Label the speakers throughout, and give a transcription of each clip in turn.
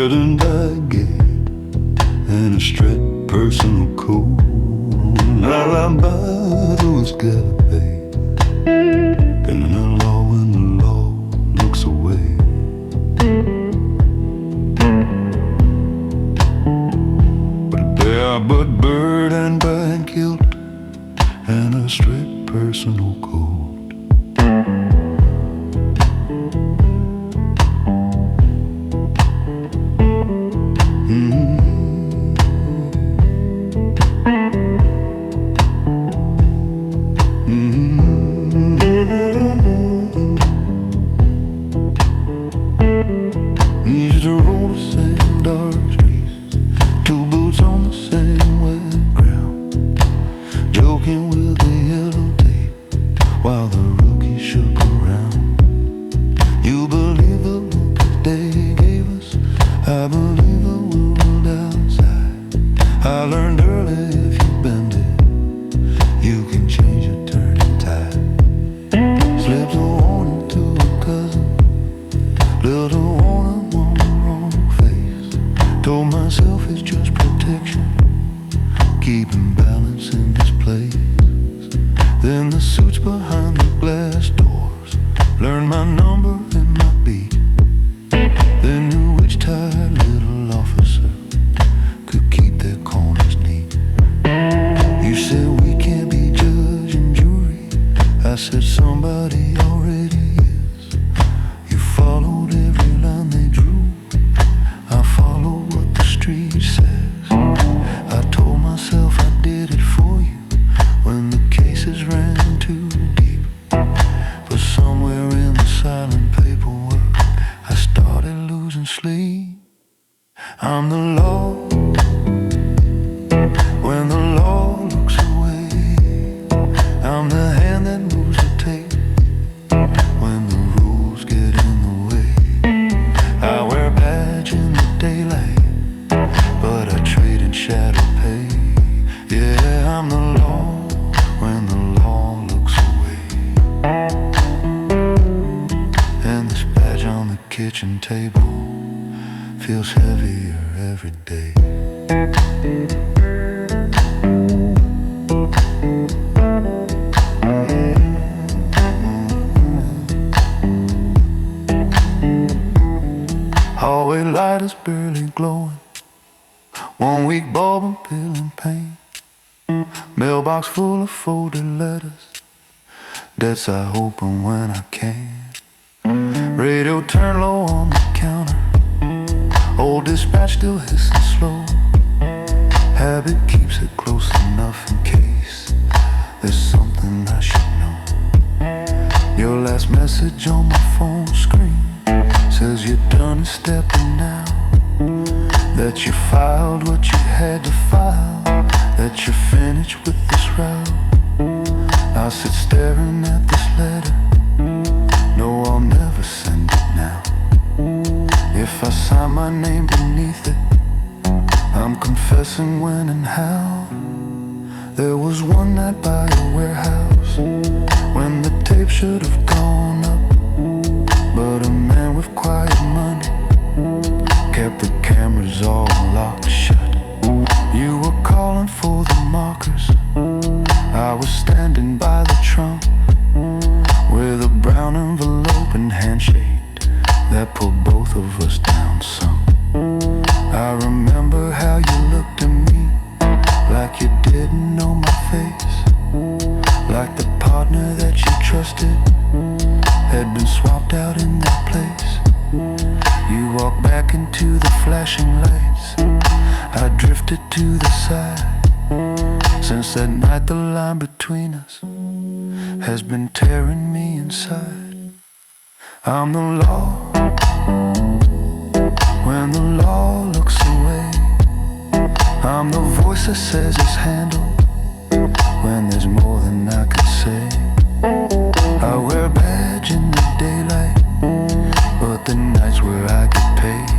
Speaker 1: red and baguette and a straight personal code. I buy those gotta pay, and the law when the law looks away. But there but bird and bind killed and a straight personal code. Used to roll the same dark streets, two boots on the same wet ground, joking with the yellow tape while the rookies shook around. You believe the look they gave us, I believe the world outside. I learned early if you bend it, you can change your turning tide. Slipped a warning to a cousin, little warning on the wrong face. Told myself it's just protection, keeping balance in this place. Then the suits behind the glass doors learned my number and my beat. They knew which tired little officer could keep their corners neat. You said we can't be judge and jury, I said somebody already is. You followed every line they drew, I follow what the street says. I told myself I did it for you when the cases ran too deep. But somewhere in the silent paperwork I started losing sleep. I'm the law when the law looks away. I'm the hand that moves the tape when the rules get in the way. I wear a badge in the daylight, but I trade in shadow pay. Yeah, I'm the law when the law looks away. And this badge on the kitchen table feels heavier every day. Hallway light is barely glowing, 1 week bulb and pill and pain. Mailbox full of folded letters, debts I open when I can. Radio turned low on the counter, old dispatch still hissing slow. Habit keeps it close enough in case there's something I should know. Your last message on my phone screen says you're done stepping now, that you filed what you had to file, that you're finished with this route. I sit staring at this letter, no, I'll never send it now. If I sign my name beneath it, I'm confessing when and how. There was one night by a warehouse when the tape should have gone up, but a man with quiet money kept the cameras all locked shut. You were calling for the markers, I was standing by the trunk with a brown envelope and handshake that pulled both of us down some. I remember how you looked at me like you didn't know my face, like the partner that you trusted had been swapped out in that place. You walked back into the flashing lights, I drifted to the side. Since that night the line between us has been tearing me inside. I'm the law when the law looks away. I'm the voice that says it's handled when there's more than I can say. I wear a badge in the daylight, but the nights where I get paid.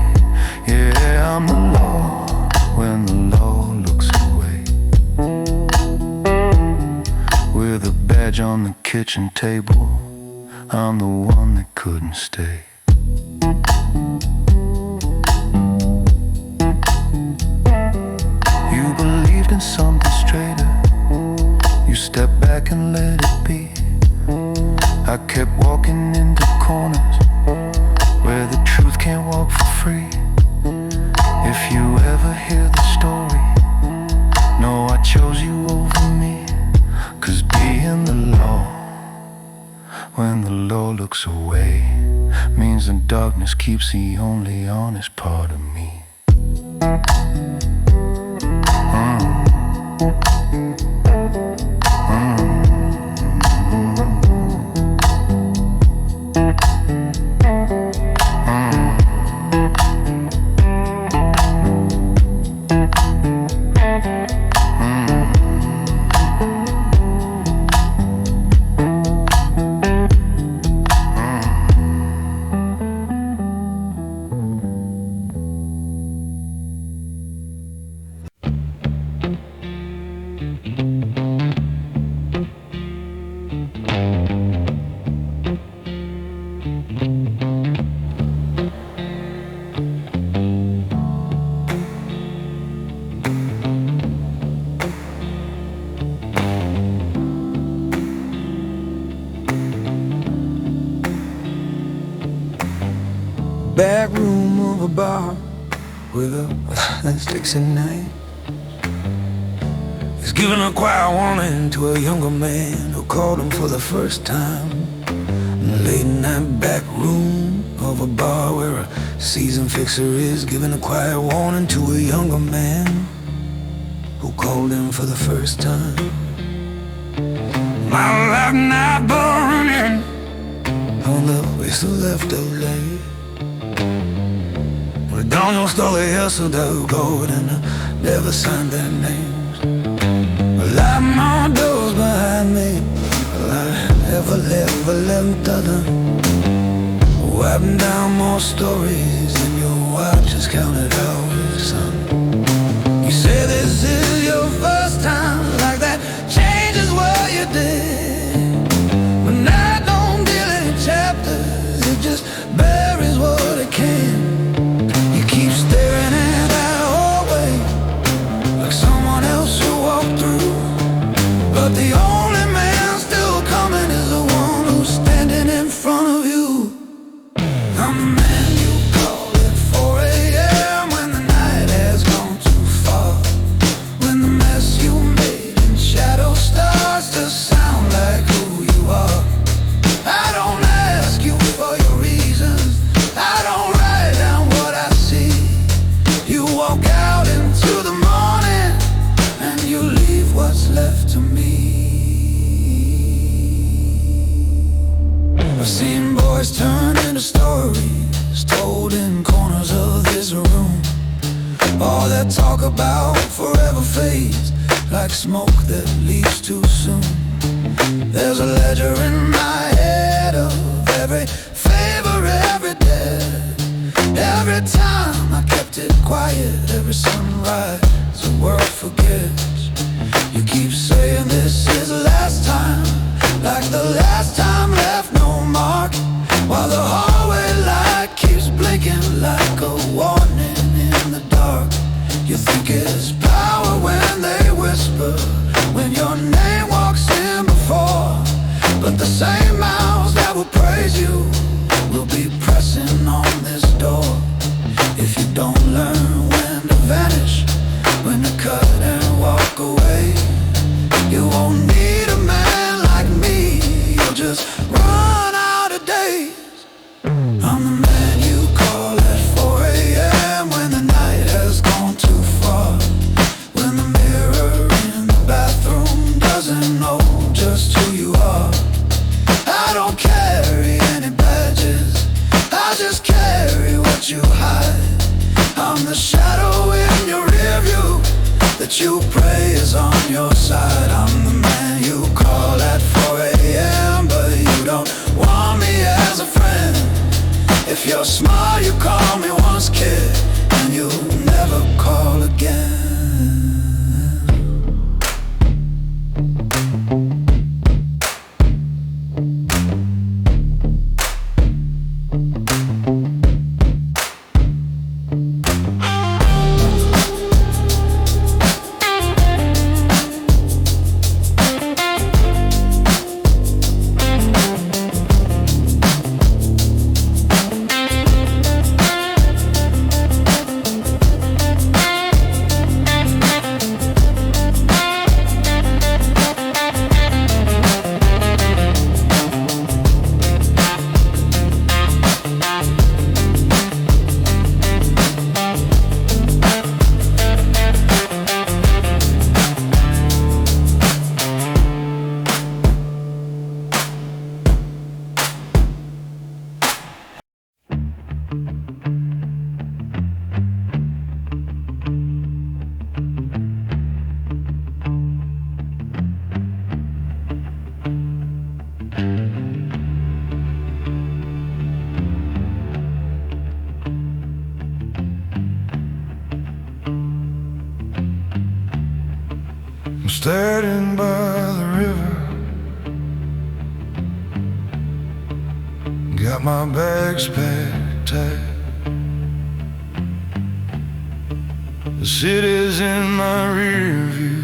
Speaker 1: Yeah, I'm the law when the law looks away. With a badge on the kitchen table, I'm the one that couldn't stay. hear the story. No, I chose you over me. 'Cause being the law, when the law looks away, means the darkness keeps the only honest part of me.
Speaker 2: Backroom of a bar with a sticks at night. He's giving a quiet warning to a younger man who called him for the first time. In the late night back room of a bar where a season fixer is giving a quiet warning to a younger man who called him for the first time. My life not burning on the waste of left LA. Down your story, yes, so they'll go and I never signed their names. A lot more doors behind me, I never left other. Wiping down more stories than your watch has counted hours, son. You say this is your first time, like that changes what you did. But I don't deal in chapters, it just buries what it can. Keep staring at that hallway like someone else who walked through. But the only man still coming is the one who's standing in front of you. I'm the man you call at 4 a.m. when the night has gone too far. When the mess you made in shadow starts to sound like who you are. I don't ask you for your reasons, I don't write down what I see. You walk out into the morning and you leave what's left to me. I've seen boys turn into stories told in corners of this room. All that talk about forever fades like smoke that leaves too soon. There's a ledger in my head of every favor, every debt. Every time I kept it quiet, every sunrise the world forgets. You keep saying this is the last time, like the last time left no mark. While the hallway light keeps blinking like a warning in the dark. You think it's power when they whisper, when your name walks in before. But the same mouths that will praise you will be pressing on this door. If you don't learn when to vanish, when to cut and walk away, you won't need a man like me, you'll just run out of days. I'm the man you call at 4 a.m. when the night has gone too far. When the mirror in the bathroom doesn't know just who you are. I don't carry any badges, I just carry what you hide. I'm the shadow in your rear view that you pray is on your side. I'm the man you call at 4 a.m. but you don't want me as a friend. If you're smart, you call me once, kid, and you'll never call again. standing by the river, got my bags packed tight. The city's in my rear view,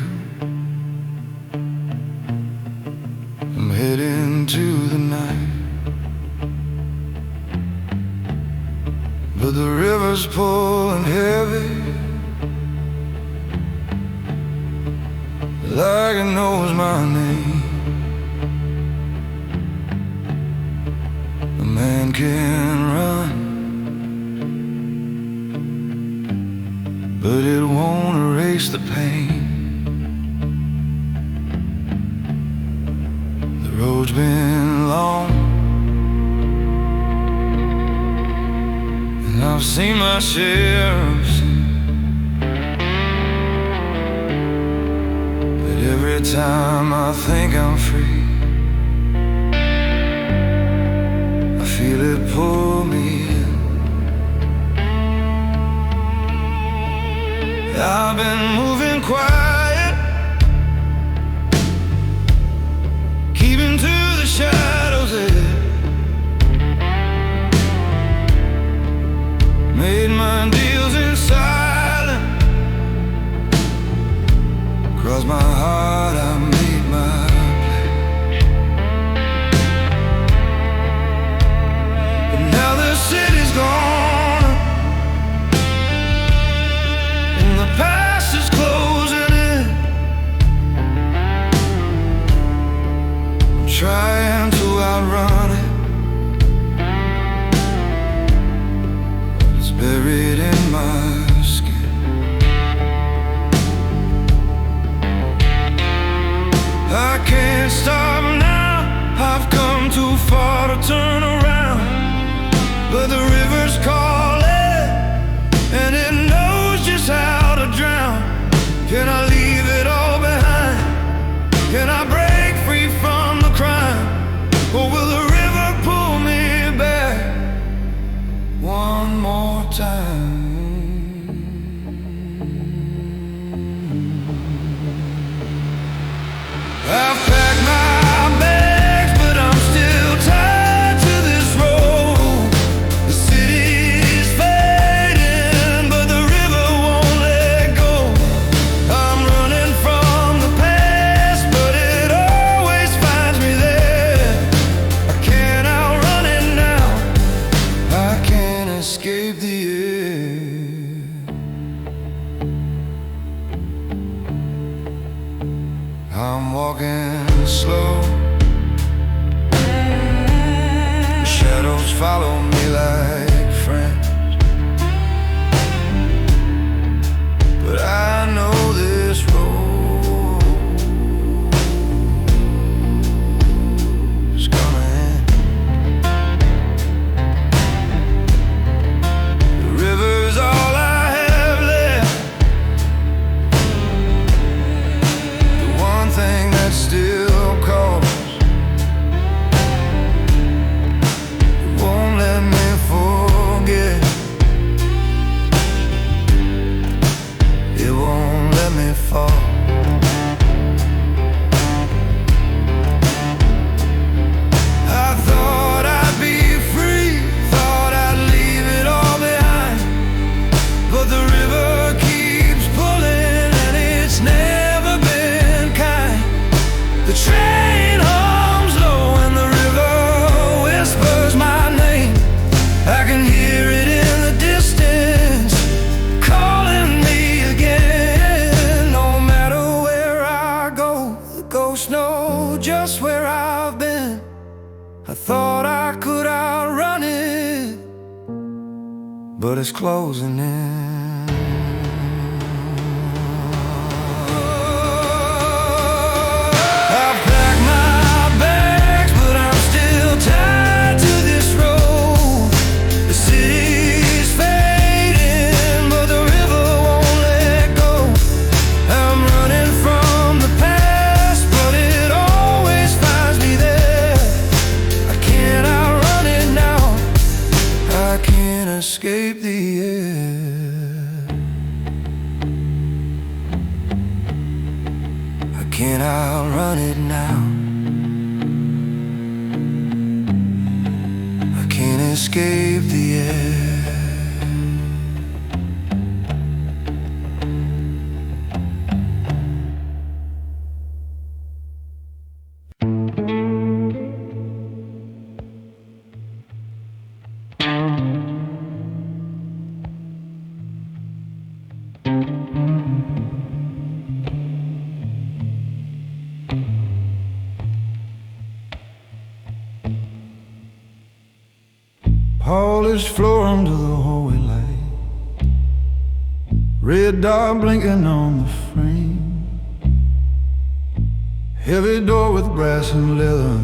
Speaker 2: I'm heading to the night, but the river's pulling heavy, like it knows my name. A man can run, but it won't erase the pain. The road's been long, and I've seen my share of sin. Every time I think I'm free, I feel it pull me in. I've been moving quiet, keeping to the shadows there. Made my deals in silence, cross my heart, I made my play. But now the city's gone, and the past is closing in. I'm trying to outrun it, but it's buried in my skin. I can't stop now, I've come too far to turn around. But the river's calling, and it knows just how to drown. Can I leave it all behind? Can I break free from the crime? Or will the river pull me back one more time? I've packed my bags, but I'm still tied to this road. The city's fading, but the river won't let go. I'm running from the past, but it always finds me there. I can't outrun it now, I can't escape the air. I'm walking slow, the shadows follow me like friends, but I know this road is gonna end. The river's all I have left, the one thing that still calls. It won't let me forget, it won't let me fall. I thought I'd be free, thought I'd leave it all behind, but the river keeps pulling, and it's never been kind. The train hums low, and the river whispers my name. I can hear it in the distance, calling me again. No matter where I go, the ghosts know just where I've been. I thought I could outrun it, but it's closing in. I've packed my bags, but I'm still tied to this road. The city's fading, but the river won't let go. I'm running from the past, but it always finds me there. I can't outrun it now, I can't escape the air. and I'll run it now. I can't escape the air.
Speaker 3: Polished floor under the hallway light, red dot blinking on the frame, heavy door with brass and leather,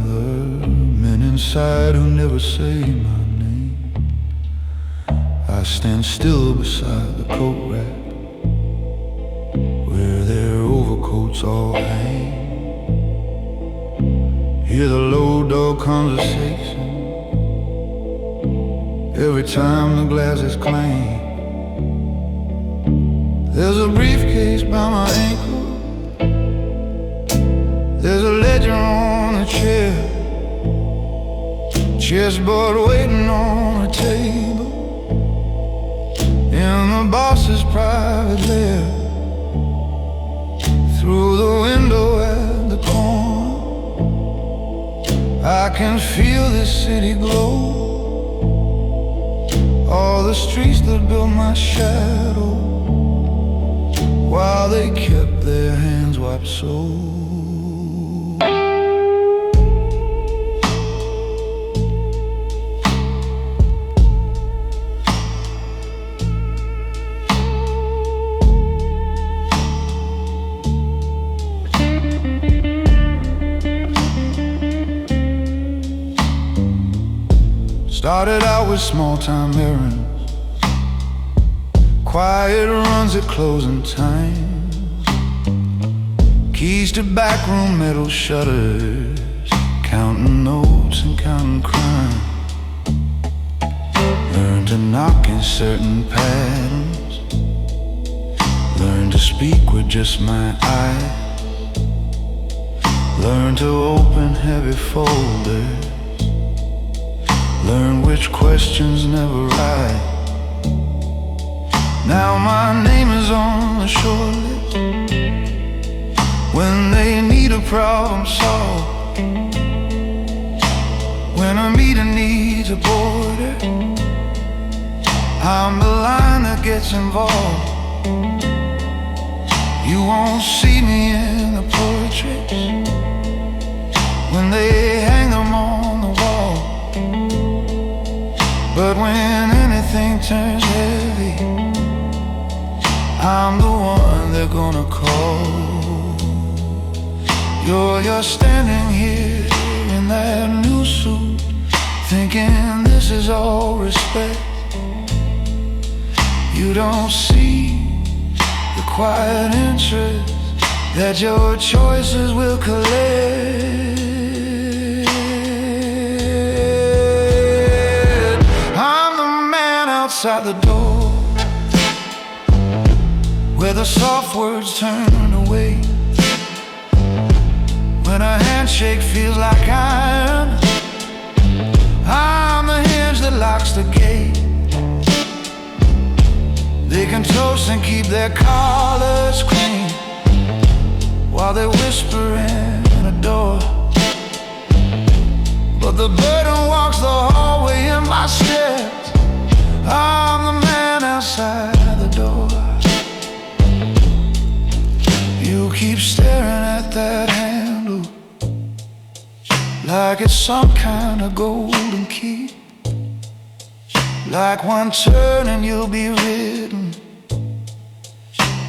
Speaker 3: men inside who never say my name. I stand still beside the coat rack where their overcoats all hang, hear the low dog conversation every time the glasses clang. There's a briefcase by my ankle, there's a ledger on the chair, chessboard waiting on a table in the boss's private lair. Through the window at the corner, I can feel this city glow. All the streets that built my shadow, while they kept their hands wiped so. Started out with small-time errands, quiet runs at closing time, keys to backroom metal shutters, counting notes and counting crime. Learn to knock in certain patterns, learn to speak with just my eyes, learn to open heavy folders, learn which questions never write. Now my name is on the short list when they need a problem solved, when a meeting needs a border, I'm the line that gets involved. You won't see me in the portraits when they hang them on the wall, but when anything turns heavy, I'm the one they're gonna call. You're standing here in that new suit, thinking this is all respect. You don't see the quiet interest that your choices will collect. Outside the door, where the soft words turn away, when a handshake feels like iron, I'm the hinge that locks the gate. They can toast and keep their collars clean while they whisper in a door, but the burden walks the hallway in my steps. I'm the man outside the door. You keep staring at that handle like it's some kind of golden key, like one turn and you'll be written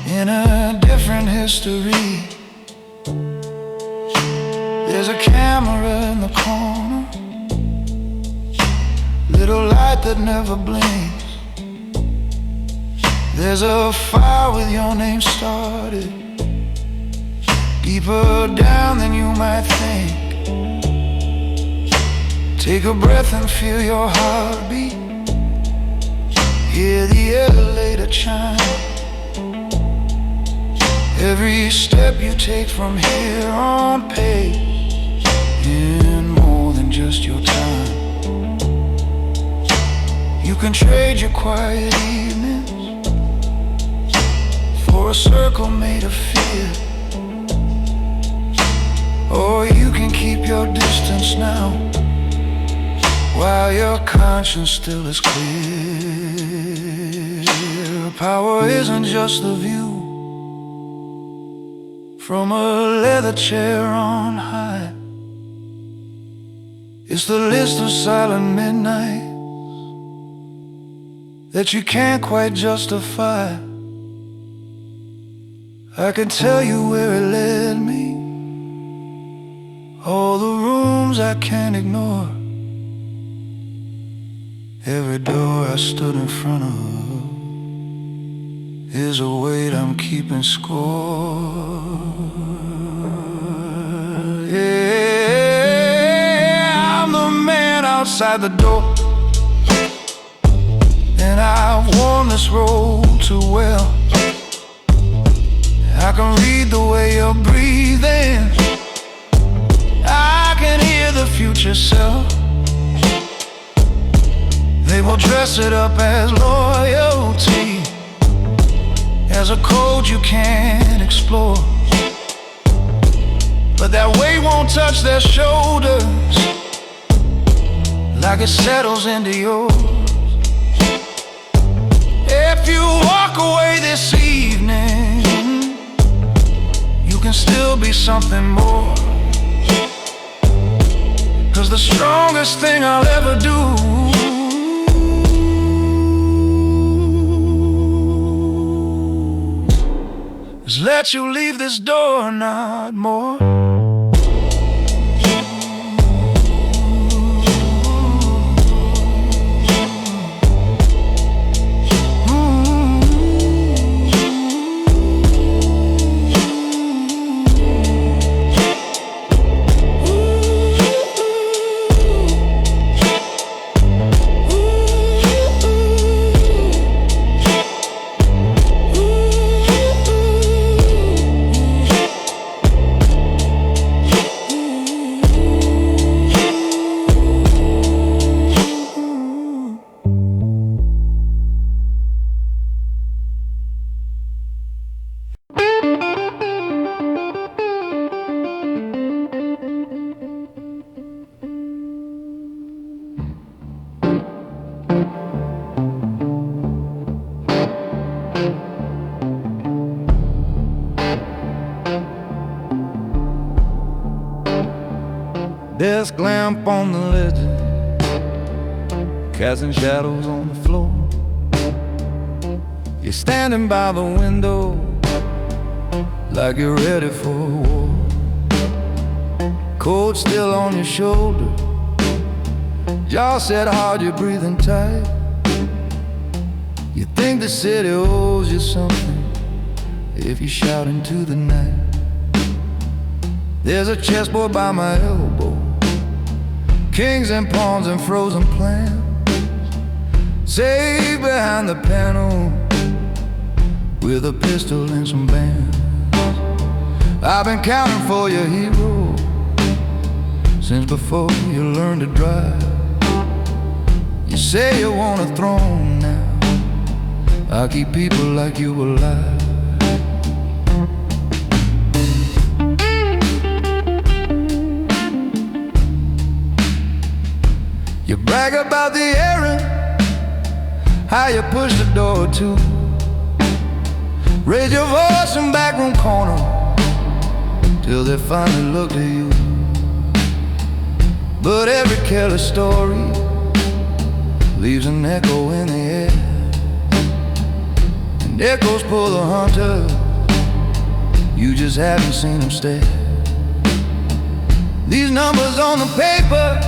Speaker 3: in a different history. There's a camera in the corner, little light that never blinks. There's a fire with your name started, deeper down than you might think. Take a breath and feel your heartbeat, hear the elevator chime.
Speaker 2: Every step you take from here on pays in more than just your time. You can trade your quiet evenings for a circle made of fear, or you can keep your distance now while your conscience still is clear. Power isn't just the view from a leather chair on high. It's the list of silent midnights that you can't quite justify. I can tell you where it led me, all the rooms I can't ignore, every door I stood in front of is a weight I'm keeping score. Yeah, I'm the man outside the door, and I've worn this role too well. I can read the way you're breathing, I can hear the future self. They will dress it up as loyalty, as a code you can't explore, but that weight won't touch their shoulders like it settles into yours. If you walk away this evening, you can still be something more, 'cause the strongest thing I'll ever do is let you leave this door, not more.
Speaker 3: Desk lamp on the ledge, casting shadows on the floor. You're standing by the window like you're ready for a war. Coat still on your shoulder, jaw set hard, you're breathing tight. You think the city owes you something if you shout into the night. There's a chessboard by my elbow, kings and pawns and frozen plans, safe behind the panel with a pistol and some bands. I've been counting for your hero since before you learned to drive. You say you want a throne now, I'll keep people like you alive. You brag about the errand, how you push the door to, raise your voice in backroom corner till they finally look to you. But every careless story leaves an echo in the air, and echoes pull the hunter, you just haven't seen them stare. These numbers on the paper,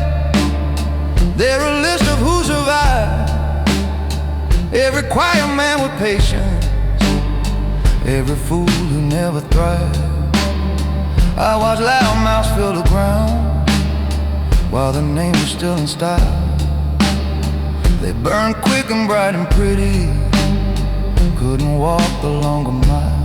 Speaker 3: they're a list of who survived. Every quiet man with patience, every fool who never thrived. I watch loud mouths fill the ground while the name was still in style. They burned quick and bright and pretty, couldn't walk the longer mile.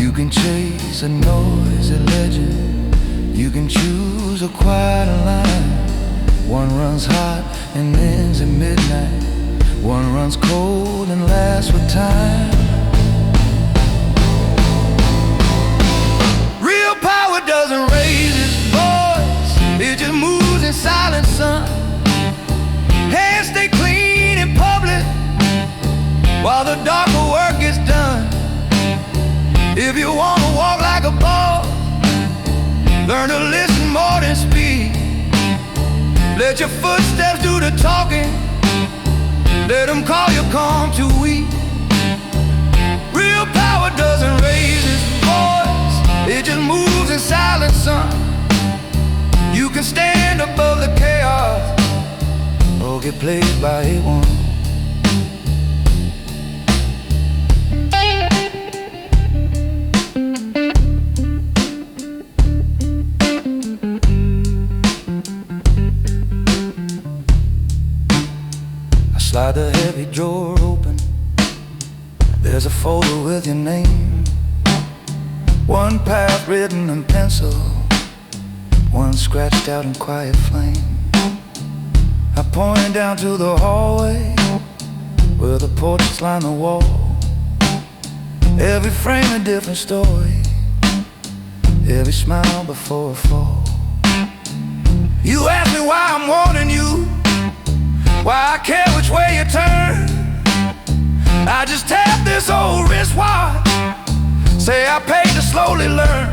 Speaker 3: You can chase a noisy legend, you can choose a quiet line. One runs hot and ends at midnight, one runs cold and lasts with time. Real power doesn't raise its voice, it just moves in silence, son. Hands stay clean in public while the darker work gets done. If you wanna walk like a boss, learn to listen more than speak. Let your footsteps do the talking, let them call you calm too weak. Real power doesn't raise its voice, it just moves in silence, son. You can stand above the chaos or get played by a one. Slide the heavy drawer open, there's a folder with your name. One path written in pencil, one scratched out in quiet flame. I point down to the hallway where the portraits line the wall. Every frame a different story, every smile before a fall. You ask me why I'm warning you, why I care which way you turn. I just tap this old wristwatch, say I paid to slowly learn.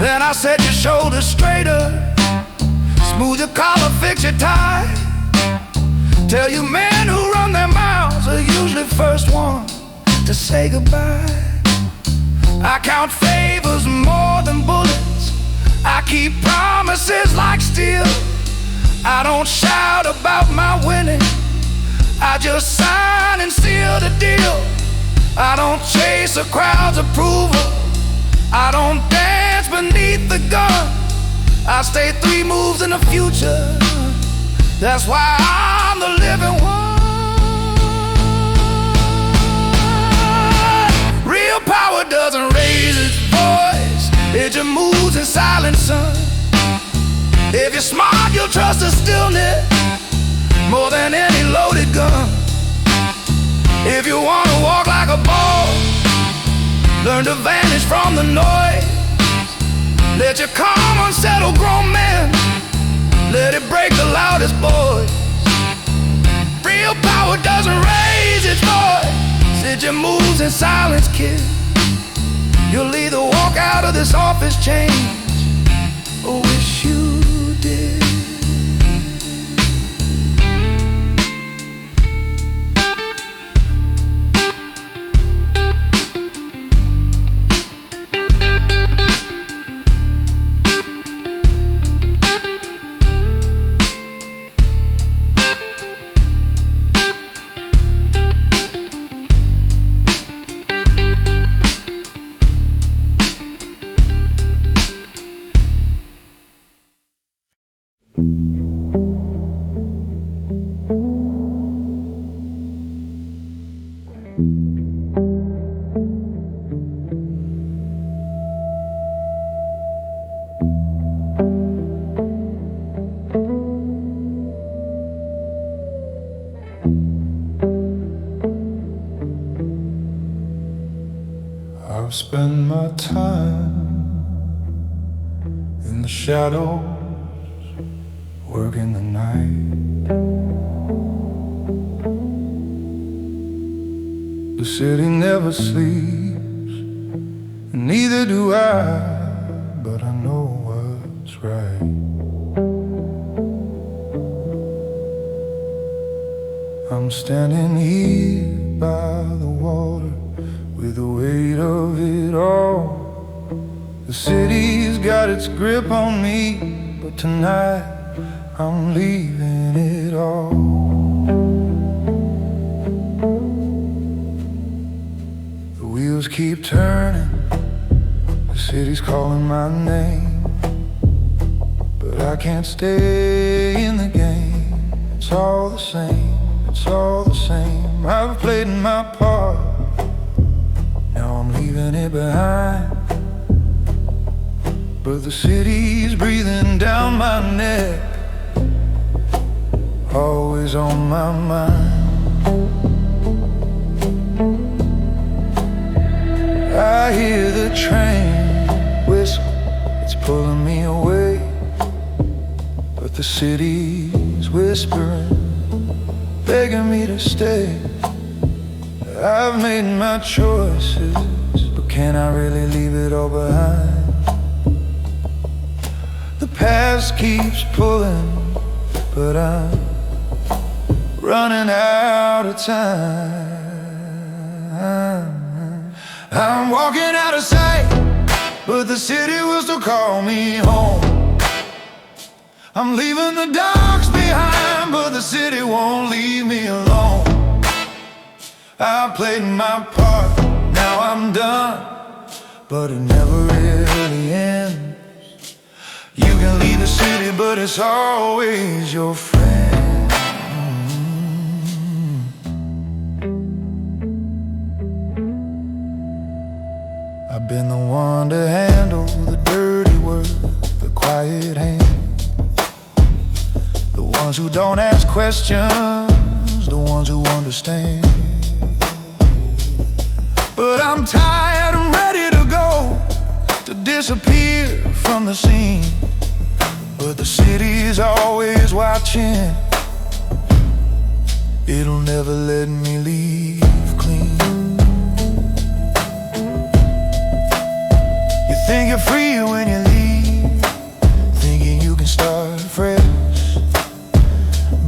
Speaker 3: Then I set your shoulders straighter, smooth your collar, fix your tie. Tell you men who run their mouths are usually first ones to say goodbye. I count favors more than bullets, I keep promises like steel. I don't shout about my winning, I just sign and seal the deal. I don't chase a crowd's approval, I don't dance beneath the gun. I stay 3 moves in the future, that's why I'm the living one. Real power doesn't raise its voice, it just moves in silence, son. If you're smart, you'll trust the stillness more than any loaded gun. If you wanna walk like a boss, learn to vanish from the noise. Let your calm unsettle grown men, let it break the loudest voice. Real power doesn't raise its voice, it just moves in silence, kid. You'll either walk out of this office changed or wish you did.
Speaker 1: I've spent my time in the shadows, working the night. The city never sleeps, and neither do I, but I know what's right. I'm standing here by the water with the weight of it all. The city's got its grip on me, but tonight I'm leaving it all. The wheels keep turning, the city's calling my name, but I can't stay in the game. It's all the same, it's all the same. I've played my part, now I'm leaving
Speaker 3: leaving it behind. But the city's breathing down my neck, always on my mind. I hear the train whistle, it's pulling me away. But the city's whispering, begging me to stay. I've made my choices, but can I really leave it all behind? The past keeps pulling, but I'm running out of time. I'm walking out of sight, but the city will still call me home. I'm leaving the dogs behind, but the city won't leave me alone. I played my part, now I'm done, but it never really ends. You can leave the city, but it's always your friend. I've been the one to handle the dirty work, the quiet hand, the ones who don't ask questions, the ones who understand. But I'm tired, I'm ready to go, to disappear from the scene. But the city's always watching, it'll never let me leave clean. You think you're free when you leave, thinking you can start fresh.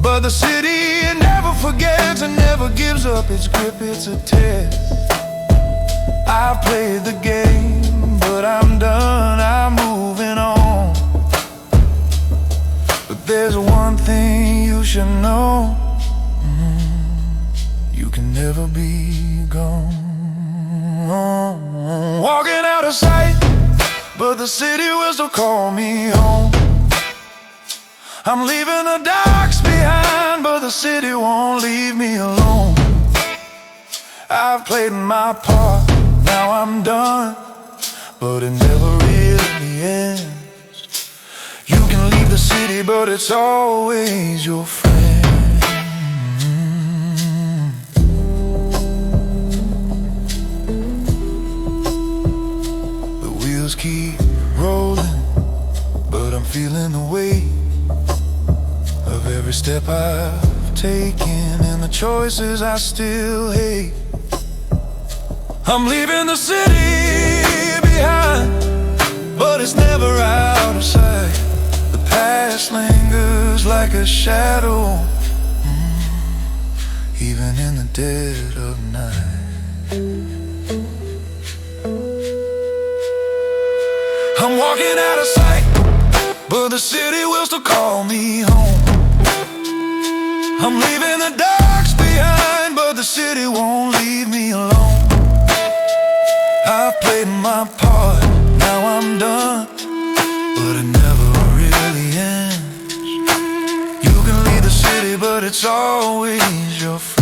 Speaker 3: But the city, it never forgets and never gives up its grip, it's a test. I've played the game, but I'm done, I'm moving on. But there's one thing you should know, you can never be gone. Walking out of sight, but the city will still call me home. I'm leaving the docks behind, but the city won't leave me alone. I've played my part, now I'm done, but it never really ends. You can leave the city, but it's always your friend. The wheels keep rolling, but I'm feeling the weight of every step I've taken and the choices I still hate. I'm leaving the city behind, but it's never out of sight. The past lingers like a shadow, even in the dead of night. I'm walking out of sight, but the city will still call me home. I'm leaving the docks behind, but the city won't leave me alone. I've played my part, now I'm done, but it never really ends. You can leave the city, but it's always your friend.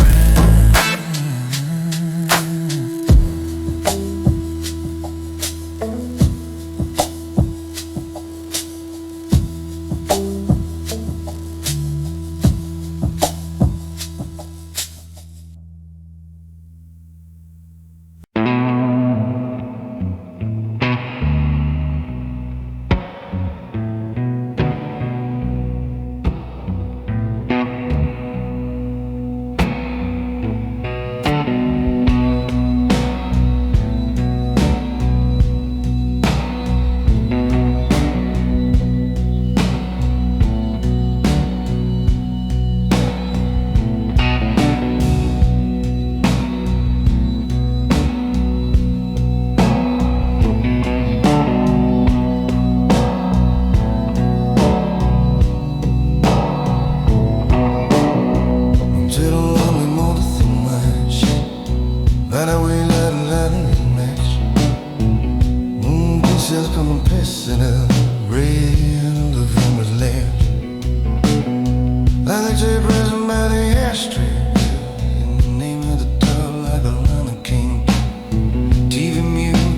Speaker 3: TV mute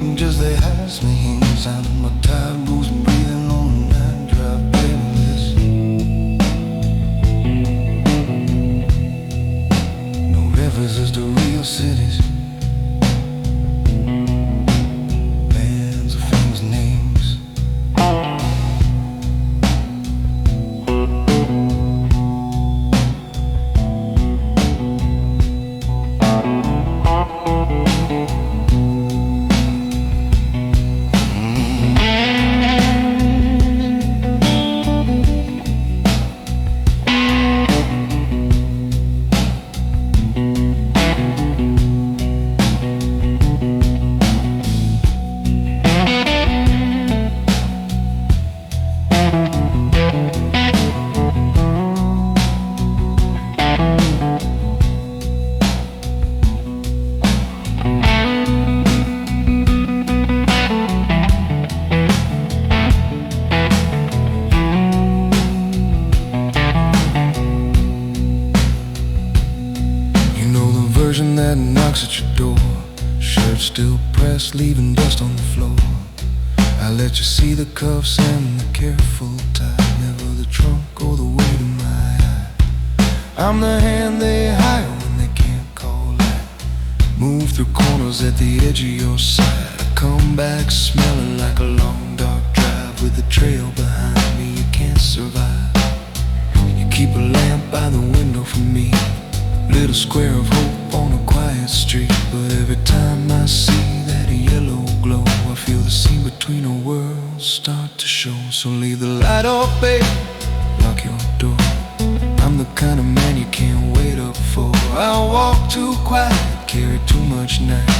Speaker 2: buttons still pressed, leaving dust on the floor. I let you see the cuffs and the careful tie, never the trunk or the weight of my eye. I'm the hand they hire when they can't call out. Move through corners at the edge of your side. I come back smelling like a long dark drive with a trail behind me you can't survive. You keep a lamp by the window for me, little square of hope on a quiet street. But every time I see that yellow glow, I feel the scene between our worlds start to show. So leave the light off, babe, lock your door. I'm the kind of man you can't wait up for. I'll walk too quiet, carry too much night,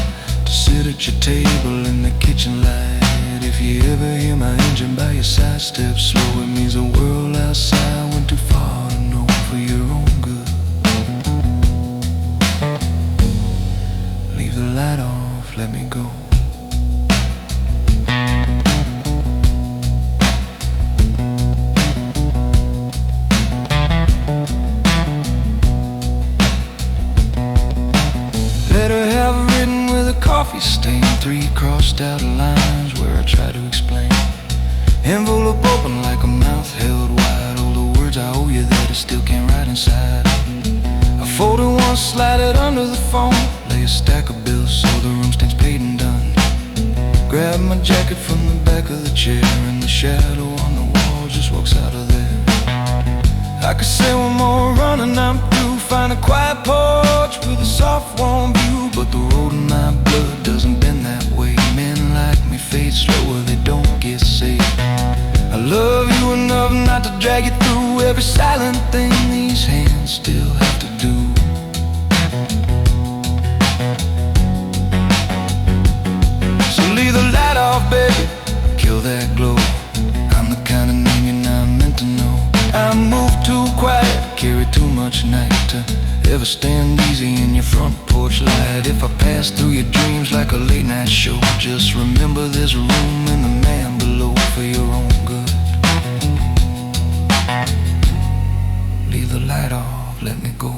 Speaker 2: to sit at your table in the kitchen light. If you ever hear my engine by your side step slow, it means the world outside went too far to know for your own good. Leave the light off, let me go. Letter have written with a coffee stain, 3 crossed out lines where I try to explain. Envelope open like a mouth held wide, all the words I owe you that I still can't write inside. I folded one, slide it under the phone, lay a stack of bills so the room stains paid and done. Grab my jacket from the back of the chair, and the shadow on the wall just walks out of there. I could say one more run and I'm through. Find a quiet porch with a soft warm view, but the road in my blood doesn't bend that way. Men like me fade slower, they don't get saved. I love you enough not to drag you through every silent thing these hands still have to do. So leave the light off, baby, kill that glow. I'm the kind of name you're not meant to know. I move too quiet, carry too much night to ever stand easy in your front porch light. If I pass through your dreams like a late night show, just remember there's room in the man below for your own good. Leave the light off, let me go.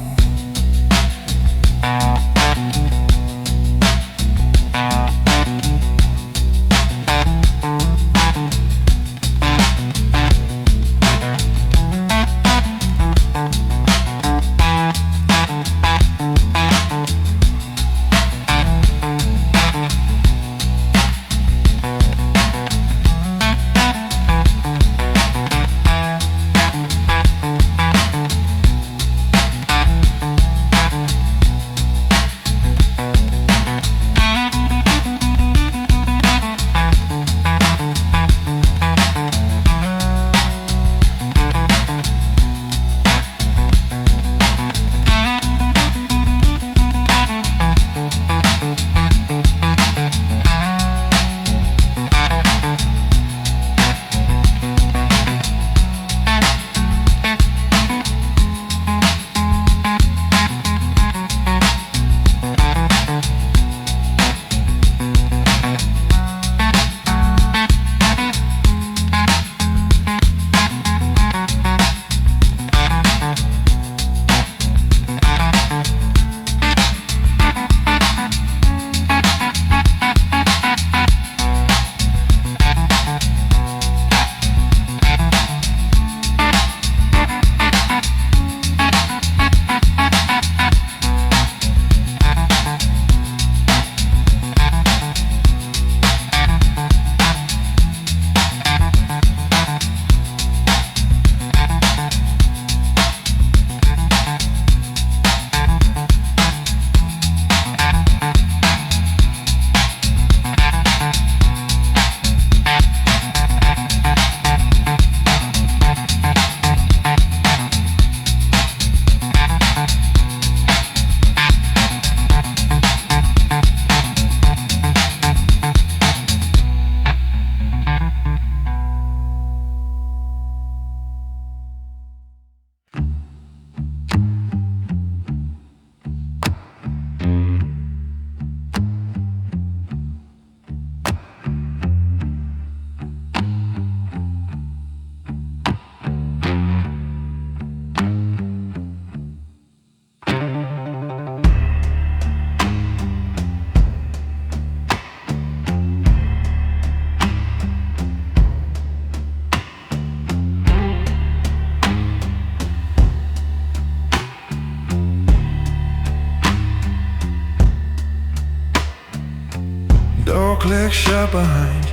Speaker 2: door clicks shut behind you.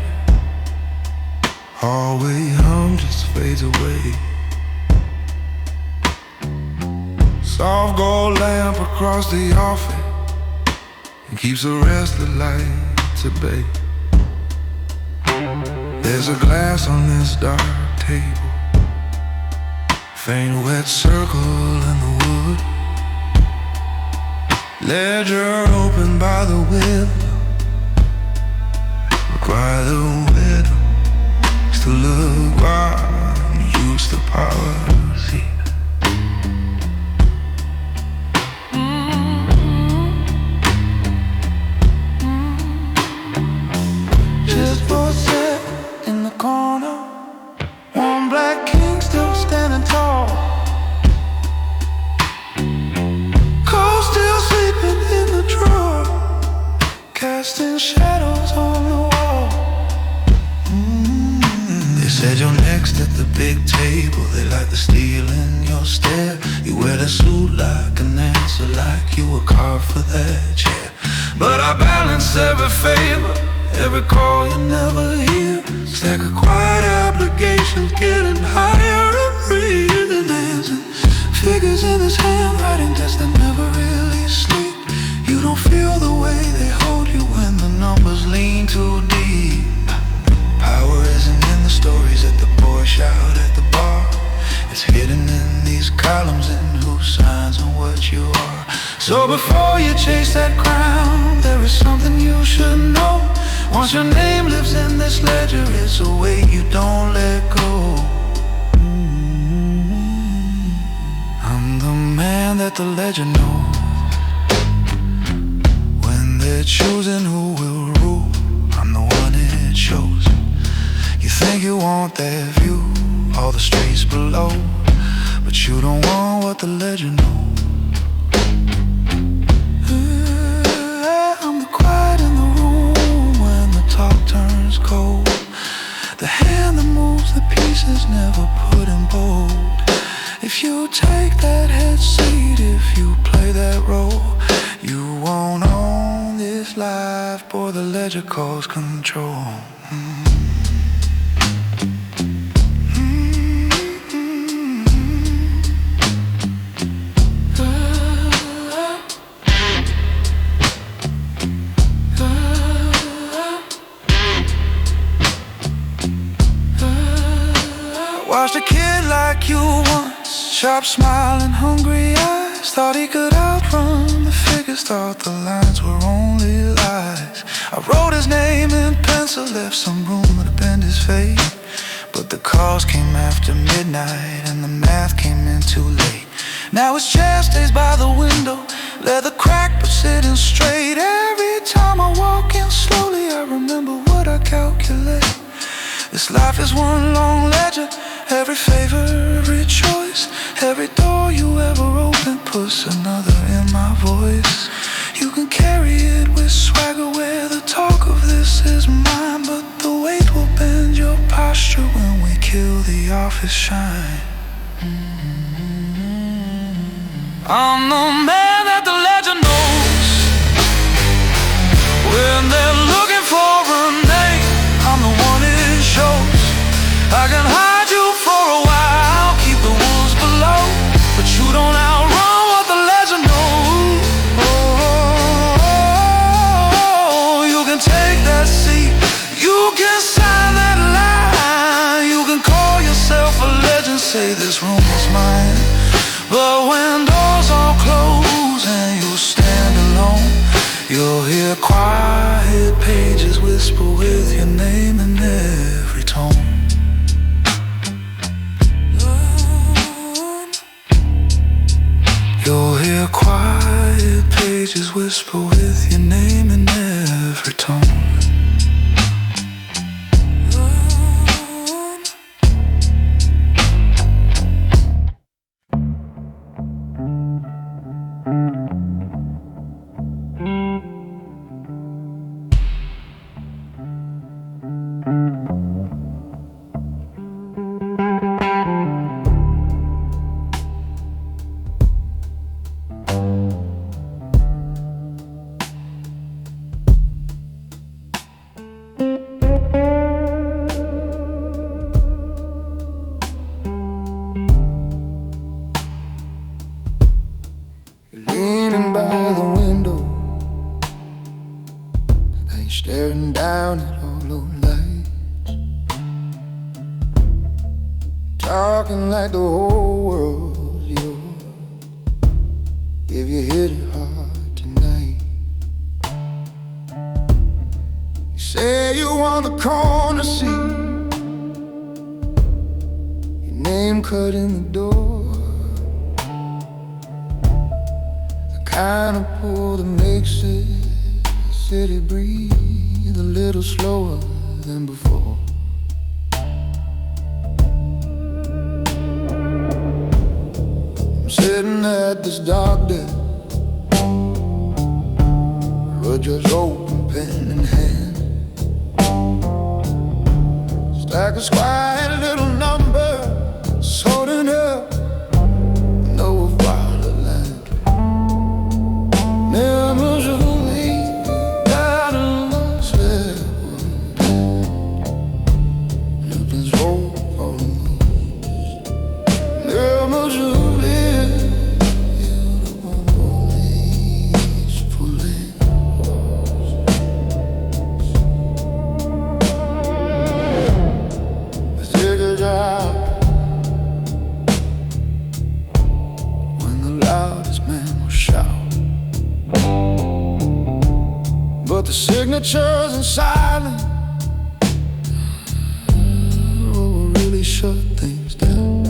Speaker 2: Hallway hum just fades away. Soft gold lamp across the office, it keeps the rest of the lights at bay. There's a glass on this dark table, faint wet circle in the wood. Ledger open by the window, require the widow to look while you use the power to see. Just for a set in the corner, one black king still standing tall. Cold still sleeping in the drawer, casting shadows on the wall. They said you're next at the big table. They like the steel in your stare. You wear the suit like an answer, like you were carved for that chair. But I balance every favor, every call you never hear. Stack of quiet obligations, getting higher and breathing hands and figures in his handwriting desk that never really sleep. You don't feel the way they hold you when the numbers lean too deep. Power isn't in the stories that the boys shout at the bar. It's hidden in these columns and who signs and what you are. So before you chase that crown, there is something you should know. Once your name lives in this ledger, it's a weight you don't let go. I'm the man that the ledger knows. When they're choosing who will rule, I'm the one it shows. You think you want that view, all the streets below, but you don't want what the ledger knows. I'm the quiet in the room when the talk turns cold, the hand that moves the pieces never put in bold. If you take that head seat, if you play that role, you won't own this life, boy, the ledger calls control. Watched a kid like you once, sharp smiling, hungry eyes. Thought he could outrun the figures, thought the lines were only lies. I wrote his name in pencil, left some room to bend his fate. But the calls came after midnight and the math came in too late. Now his chair stays by the window, leather cracked but sitting straight. Every time I walk in slowly, I remember what I calculate. This life is one long ledger, every favor, every choice, every door you ever open puts another in my voice. You can carry it with swagger where the talk of this is mine, but the weight will bend your posture when we kill the office shine. I'm the man that the legend knows. When they're looking for a name, I'm the one it shows. I can hide you for a while, keep the wolves below, but you don't outrun what the legend knows. Oh, you can take that seat, you can sign that line, you can call yourself a legend, say this room is mine. But when doors all close and you stand alone, you'll hear quiet pages whisper with your name in every tone. You'll hear quiet pages whisper with your name in every tone.
Speaker 3: staring down at all those lights, talking like the whole world's yours. If you hit it hard tonight, you say you want the corner seat, your name cut in the door, the kind of pull that makes it city breathe a little slower than before. I'm sitting at this dark desk, Roger's open, pen in hand, stack of quiet little numbers holding up no violet land. Memories of the signatures in silence will really shut things down.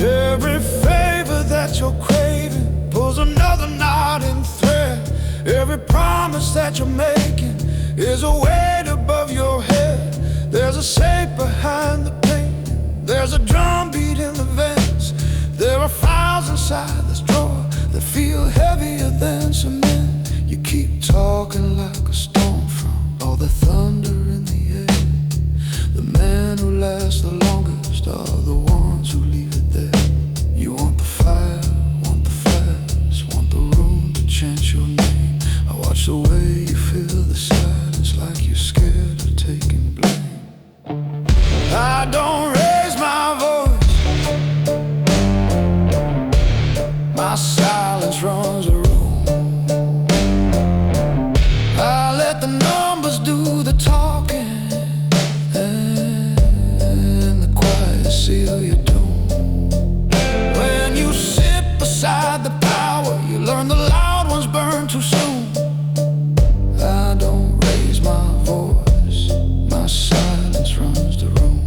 Speaker 3: Every favor that you're craving pulls another knot in thread. Every promise that you're making is a weight above your head. There's a shape behind the pain, there's a drum beat in the veins. There are files inside this drawer that feel heavier than cement. You keep talking like a storm front, all the thunder in the air. The men who last the longest are the ones who leave it there. You want the fire, want the flash, want the room to chant your name. I watch the way you feel the silence, like you're scared of taking blame. I don't raise my voice, my silence runs a room. I let the numbers do the talking, and the quiet seal your doom. When you sit beside the power, you learn the loud ones burn too soon. I don't raise my voice, my silence runs the room.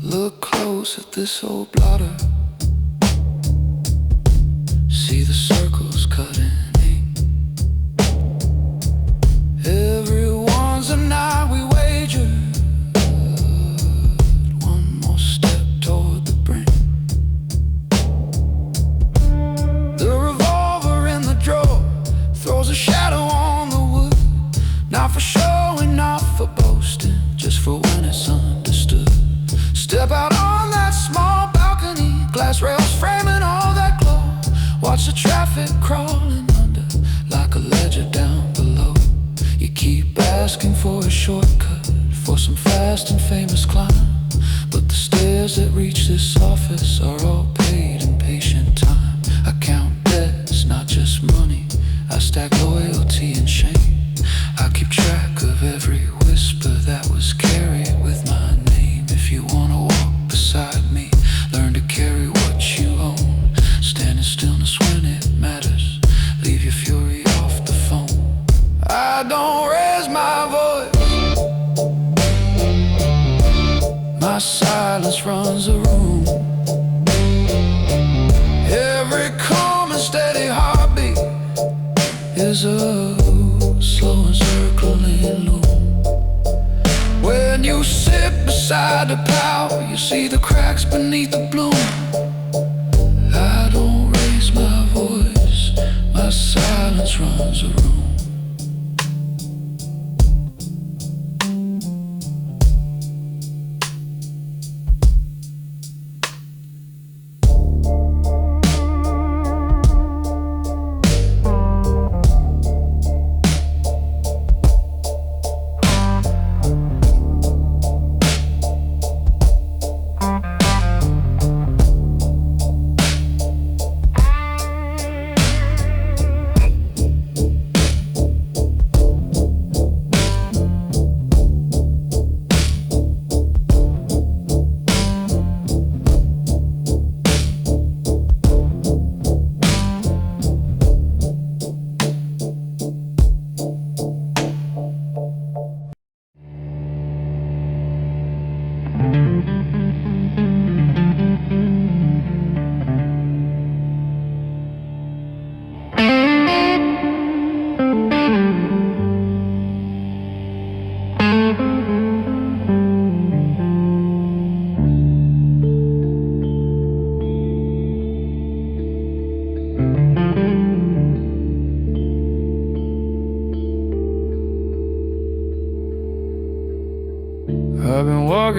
Speaker 3: Look close at this old blotter, see the circles cut in ink. Everyone's a night we wager, one more step toward the brink. The revolver in the drawer throws a shadow on the wood, not for showing, not for boasting, just for when it's understood. Step out on that small balcony, glass rails framing all that glow. Watch the traffic crawling under like a ledger down below. You keep asking for a shortcut, for some fast and famous climb, but the stairs that reach this office are all paid in patient time. I count debts, not just money, I stack loyalty and shame. I keep track of every whisper that was carried with my name. If you wanna walk beside me, learn to carry what you own. Stand in stillness when it matters, leave your fury off the phone. I don't raise my voice, my silence runs the room. Every calm and steady heartbeat is a slow and circling loom. When you sit beside the power, you see the cracks beneath the bloom. I don't raise my voice, my silence runs the room.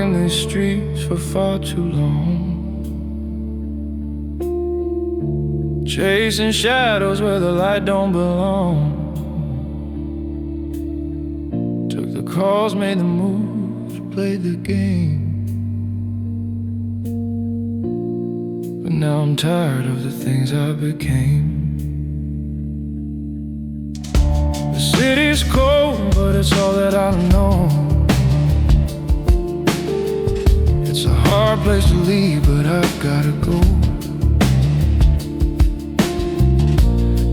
Speaker 3: walking these streets for far too long, chasing shadows where the light don't belong. Took the calls, made the moves, played the game. But now I'm tired of the things I became. The city's cold, but it's all that I know. It's a hard place to leave, but I've gotta go.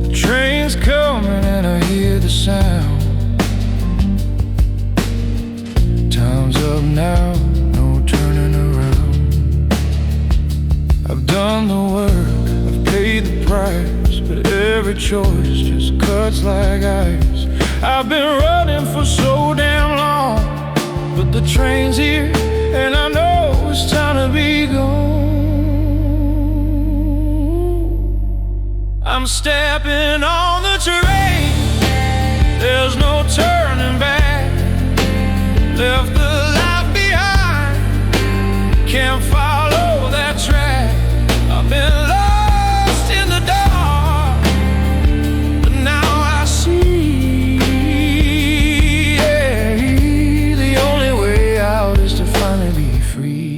Speaker 3: The train's coming and I hear the sound. Time's up now, no turning around. I've done the work, I've paid the price, but every choice just cuts like ice. I've been running for so damn long, but the train's here and I know it's time to be gone. I'm stepping on the train, there's no turning back. Left the life behind, can't follow that track. I've been lost in the dark, but now I see, yeah, the only way out is to finally be free.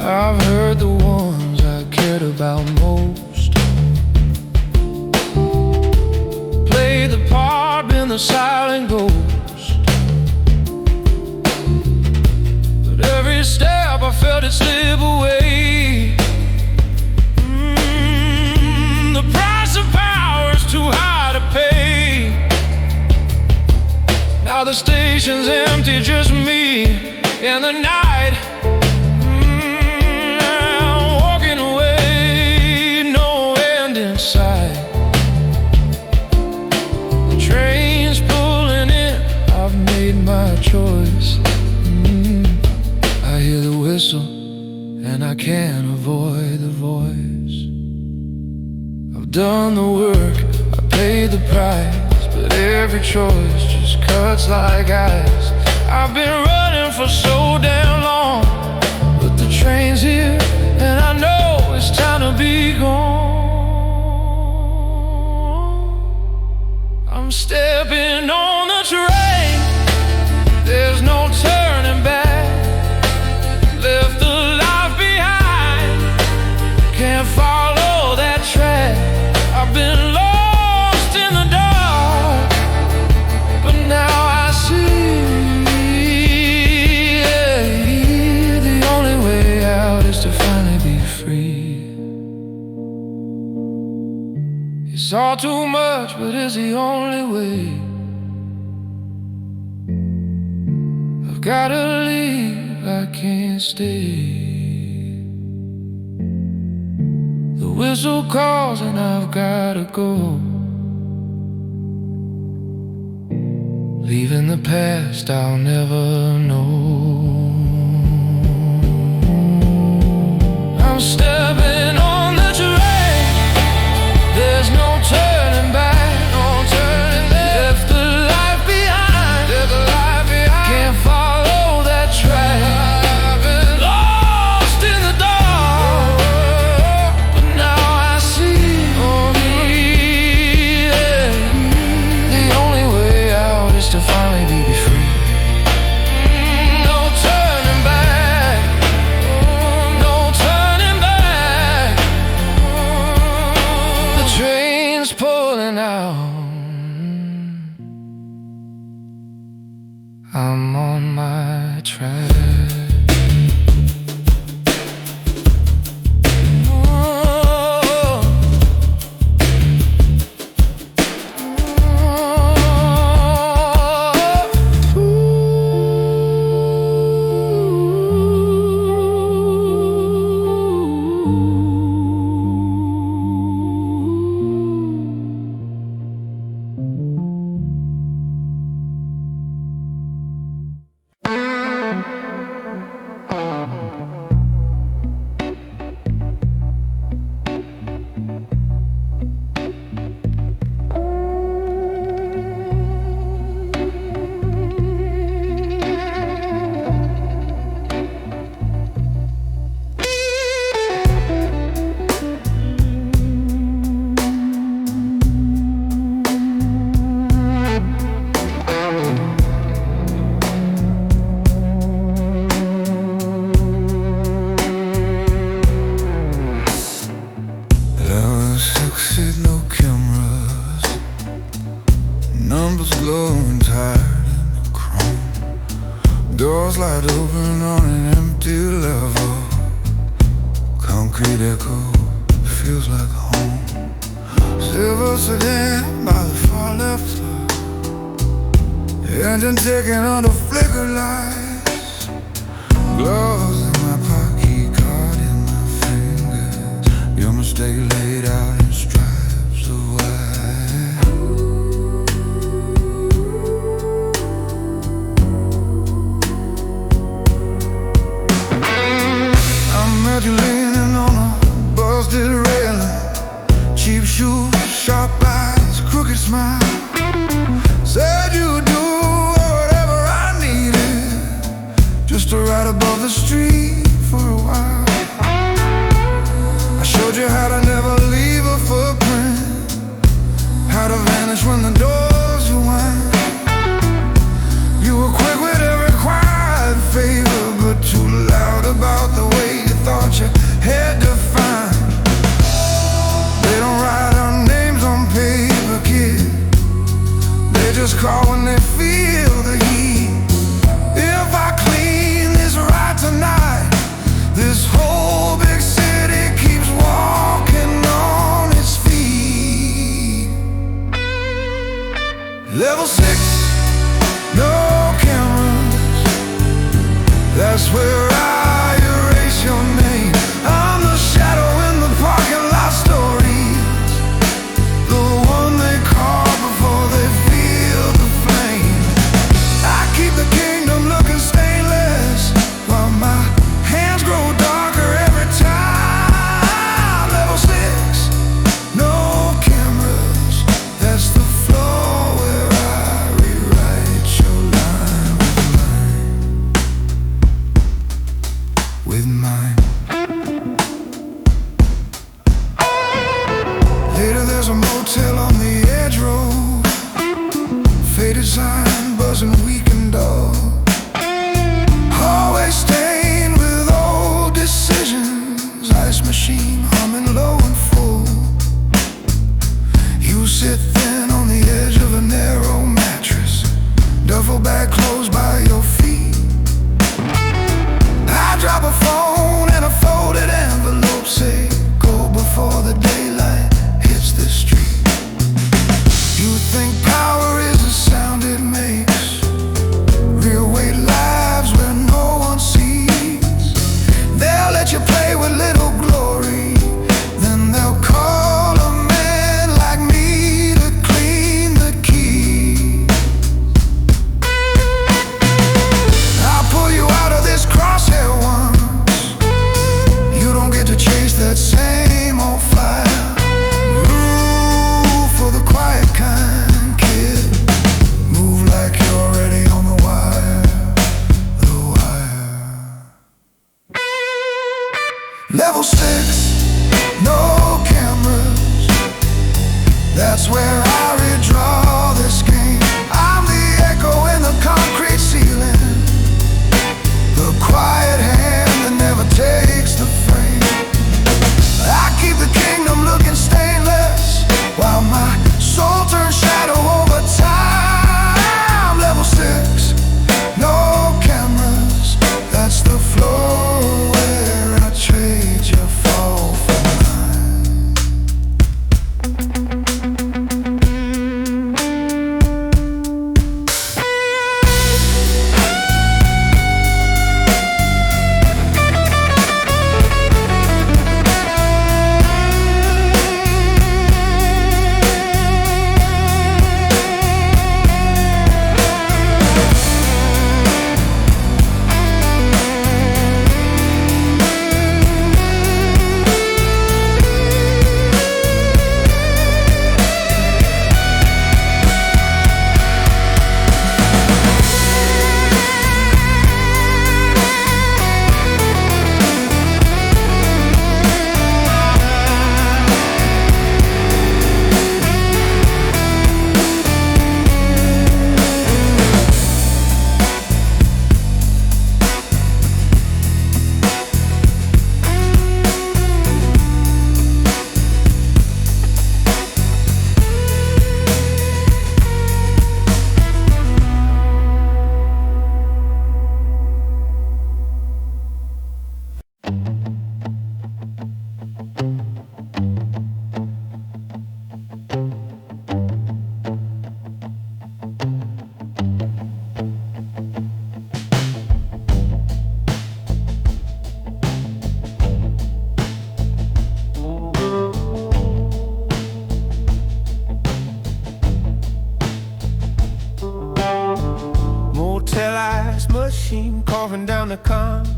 Speaker 3: I've heard the ones I cared about most play the part, been the silent ghost. But every step I felt it slip away. The price of power is too high to pay. Now the station's empty, just me in the night. I'm walking away, no end in sight. The train's pulling in, I've made my choice. I hear the whistle and I can't avoid the voice. I've done the work, I paid the price, but every choice just cuts like ice. I've been running for so damn long, but the train's here and I know it's time to be gone. I'm stepping on the train, there's no turning back. Left the life behind, can't follow that track. I've been lost in the dark, but now I see, yeah, the only way out is to finally be free. It's all too much, but it's the only way. I've gotta leave, I can't stay. The whistle calls and I've gotta go. Leaving the past, I'll never know. I'm stepping on the train, there's no turning back, no turning back. Left the life behind, left the life behind. Can't follow that track. I've been lost in the dark, but now I see, yeah, the only way out is to finally be free. No echo feels like home. Silver sedan by the far left side, engine ticking under flicker lights. Gloves in my pocket, card in my fingers. Your mistake laid out in stripes of white. I'm at you leaning on a busted railing. Cheap shoes, sharp eyes, crooked smile. Said you'd do whatever I needed, just to ride above the street for a while. I showed you how to never leave a footprint, how to vanish when the doors you wind. You were quick with every quiet favor, but too loud about the way you thought you had to find. They don't write our names on paper, kid. They just call when they feel the heat. If I clean this right tonight, this whole big city keeps walking on its feet. Level 6, no cameras. That's where I erase your name. I'm the shadow in the parking lot stories, the one they call before they feel the flame. I keep the kingdom looking stainless, while my hands grow darker every time. Level 6, no cameras. That's the floor where I rewrite your line with mine. Later there's a motel on the edge road, faded sign buzzing weak and dull. Hallway stained with old decisions, ice machine humming low and full. You sit thin on the edge of a narrow mattress, duffel bag closed by your feet. I drop a phone and a folded envelope, say go before the daylight hits the street. You think power is the sound it makes, real weight lives where no one sees. They'll let you play with little glory, then they'll call a man like me to clean the key. I'll pull you out of this crosshair once. You don't get to chase that same old fire. Rule for the quiet kind, kid. Move like you're already on the wire, the wire. Level 6, no cameras. That's where I redraw this game. I'm the echo in the concrete ceiling, the quiet hand that never takes the frame. I keep the kingdom looking stainless, while my soul turns shadow over time. Level 6, no cameras. That's the floor where I trade your fall for mine.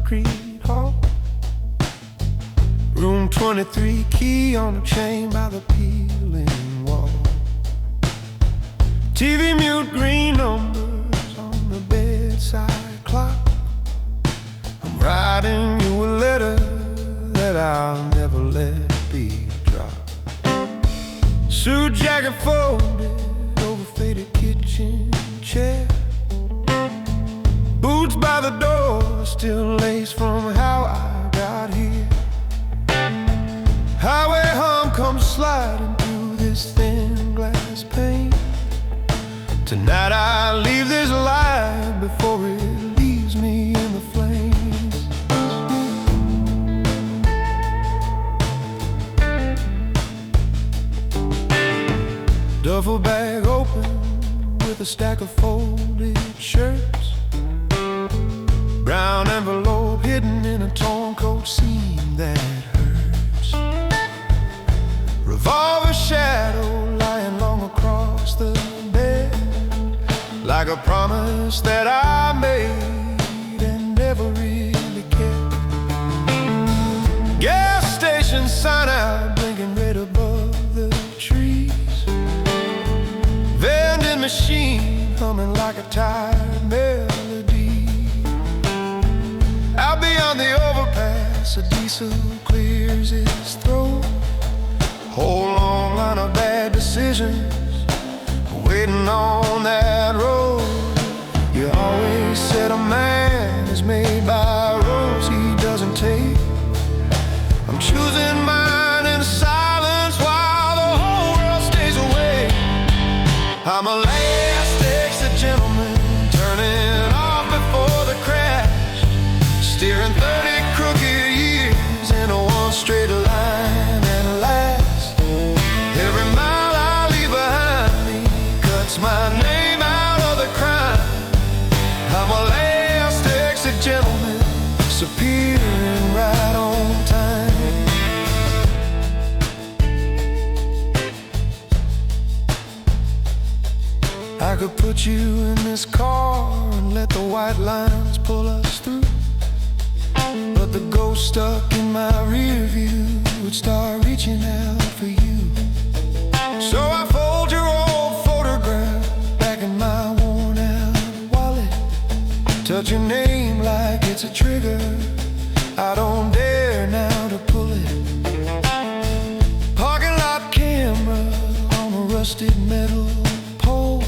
Speaker 3: concrete hall. Room 23, key on a chain by the peeling wall. TV mute, green numbers on the bedside clock. I'm writing you a letter that I'll never let be dropped. Suit jacket folded over faded kitchen chair. Boots by the door, still lace from how I got here. Highway hum comes sliding through this thin glass pane. Tonight I leave this light before it leaves me in the flames. Duffel bag open with a stack of folded shirts. Brown envelope hidden in a torn coat seam that hurts. Revolver shadow lying long across the bed, like a promise that I made and never really kept. Gas station sign out blinking red above the trees. Vending machine humming like a tired melody. Out beyond the overpass, a diesel clears its throat. Whole long line of bad decisions waiting on that road. You always said a man is made by roads he doesn't take. I'm choosing mine in silence while the whole world stays away. I'm a last exit gentleman, turning off before the crash, steering 30 crooked years in a one straight line and last. Every mile I leave behind me cuts my name out of the crime. I'm a last exit gentleman, disappearing right on time. I could put you in this car and let the white lines pull us through, but the ghost stuck in my rear view would start reaching out for you. So I fold your old photograph back in my worn out wallet, touch your name like it's a trigger, I don't dare now to pull it. Parking lot camera on a rusted metal pole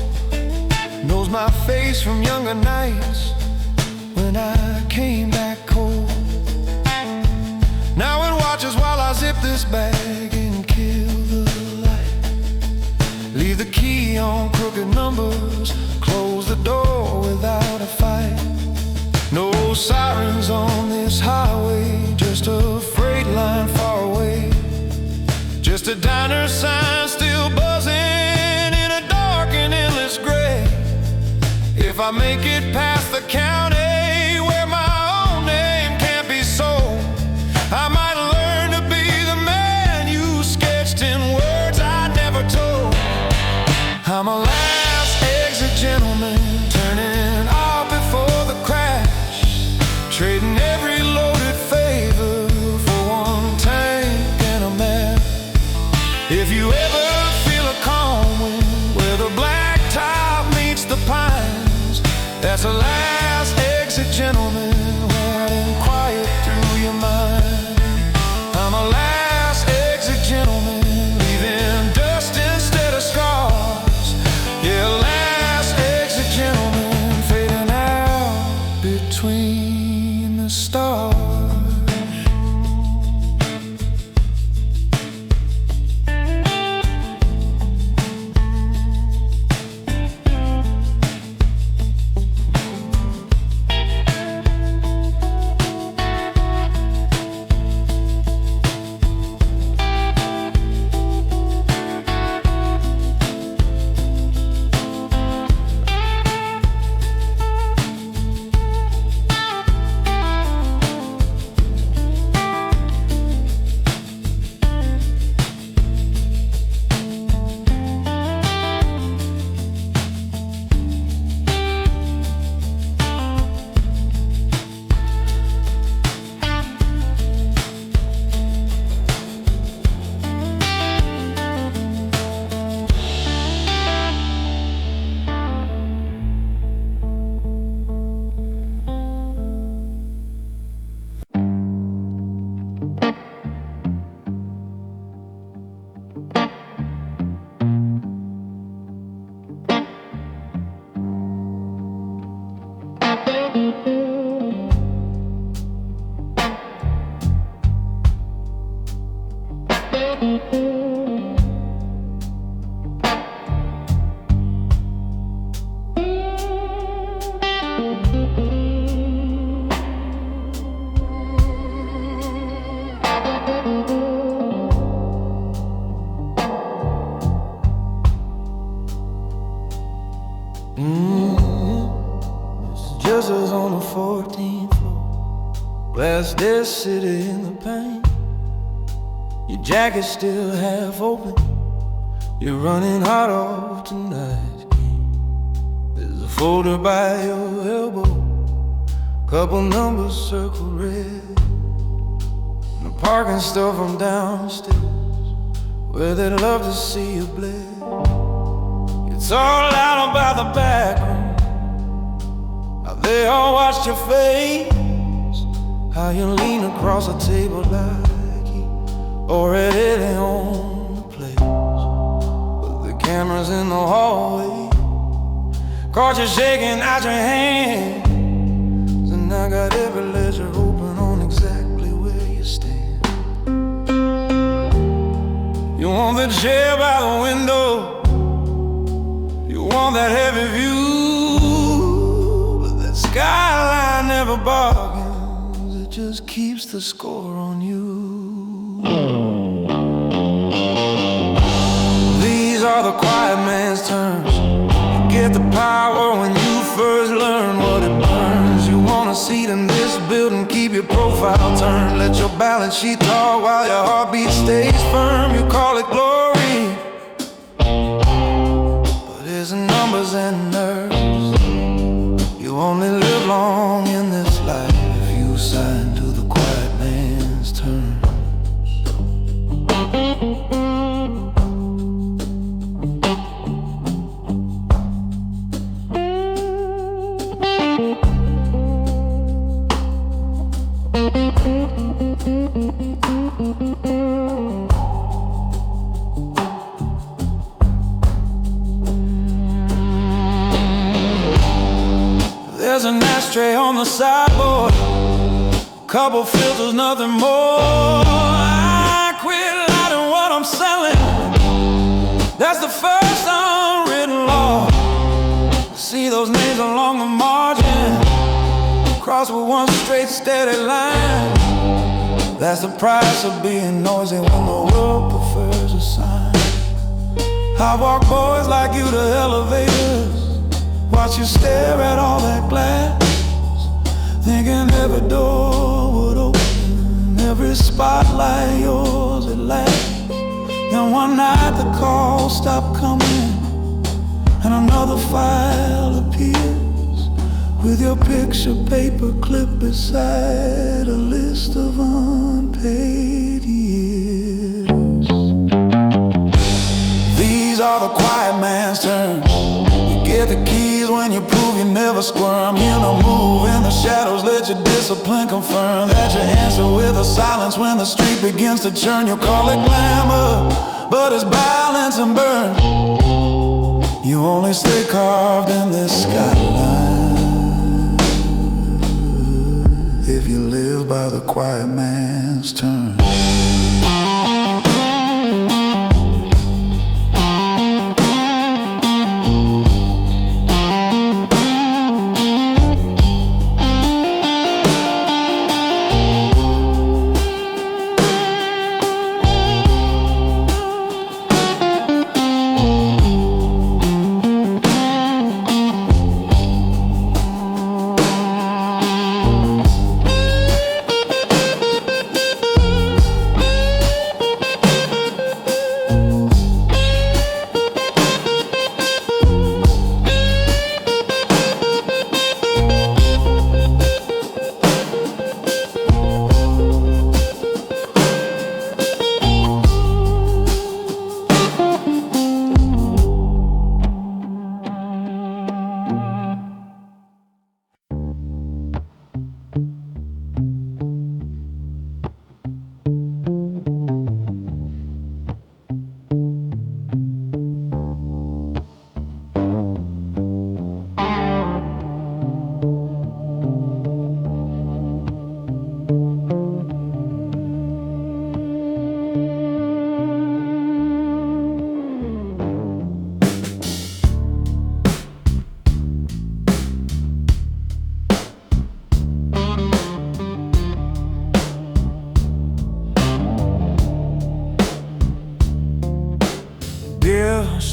Speaker 3: knows my face from younger nights when I came back cold. Now it watches while I zip this bag and kill the light. Leave the key on crooked numbers, close the door without a fight. No sirens on this highway, just a freight line far away. Just a diner sign still buzzing in a dark and endless gray. If I make it past the county where my own name can't be sold, I might learn to be the man you sketched in words I never told. I'm a last exit gentleman, turning off before the crash, trading every loaded favor for one tank and a map. If you ever feel a calm wind where the black top meets the pines, that's a last exit gentleman, riding quiet through your mind. I'm a last exit gentleman, leaving dust instead of scars. Yeah, last exit gentleman, fading out between the stars. Dead city in the pain. Your jacket still half open. You're running hot off tonight's game. There's a folder by your elbow, couple numbers circled red, and a parking store from downstairs where they'd love to see you bleed. It's all out about the backroom, how they all watched your face, how you lean across a table like you already own the place. But the cameras in the hallway caught you shaking out your hands, and I got every ledger open on exactly where you stand. You want the chair by the window, you want that heavy view, but that skyline never bargains, it just keeps the score on you. These are the quiet man's terms. You get the power when you first learn what it burns. You want a seat in this building, keep your profile turned. Let your balance sheet talk while your heartbeat stays firm. You call it glory, but it's numbers and nerves. You only live long in this life if you sign to the quiet man's terms. There's an ashtray on the sideboard, couple filters, nothing more. I quit lighting what I'm selling, that's the first unwritten law. See those names along the margin, cross with one straight steady line. That's the price of being noisy when the world prefers a sign. I walk boys like you to elevators, watch you stare at all that glass, thinking every door would open, every spotlight yours at last. And one night the calls stop coming, and another file appears with your picture paper clipped beside a list of unpaid years. These are the quiet man's terms. Get the keys when you prove you never squirm. You know, move in the shadows, let your discipline confirm that you answer with a silence when the street begins to churn. You call it glamour, but it's balance and burn. You only stay carved in this skyline if you live by the quiet man's terms.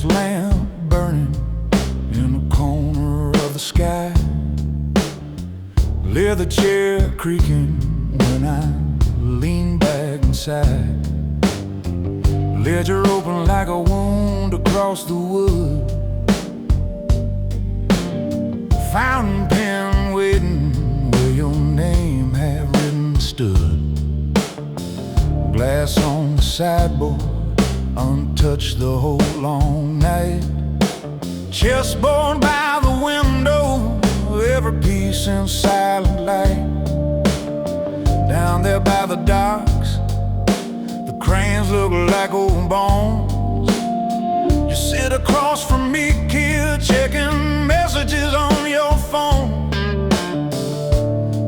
Speaker 3: Lamp burning in a corner of the sky, leather chair creaking when I
Speaker 2: side. Ledger open like a wound across the wood. Fountain pen waiting where your name had written stood. Glass on the sideboard, untouched the whole long night. Chessboard by the window, every piece in silent light. Down there by the docks, the cranes look like old bones. You sit across from me, kid, checking messages on your phone.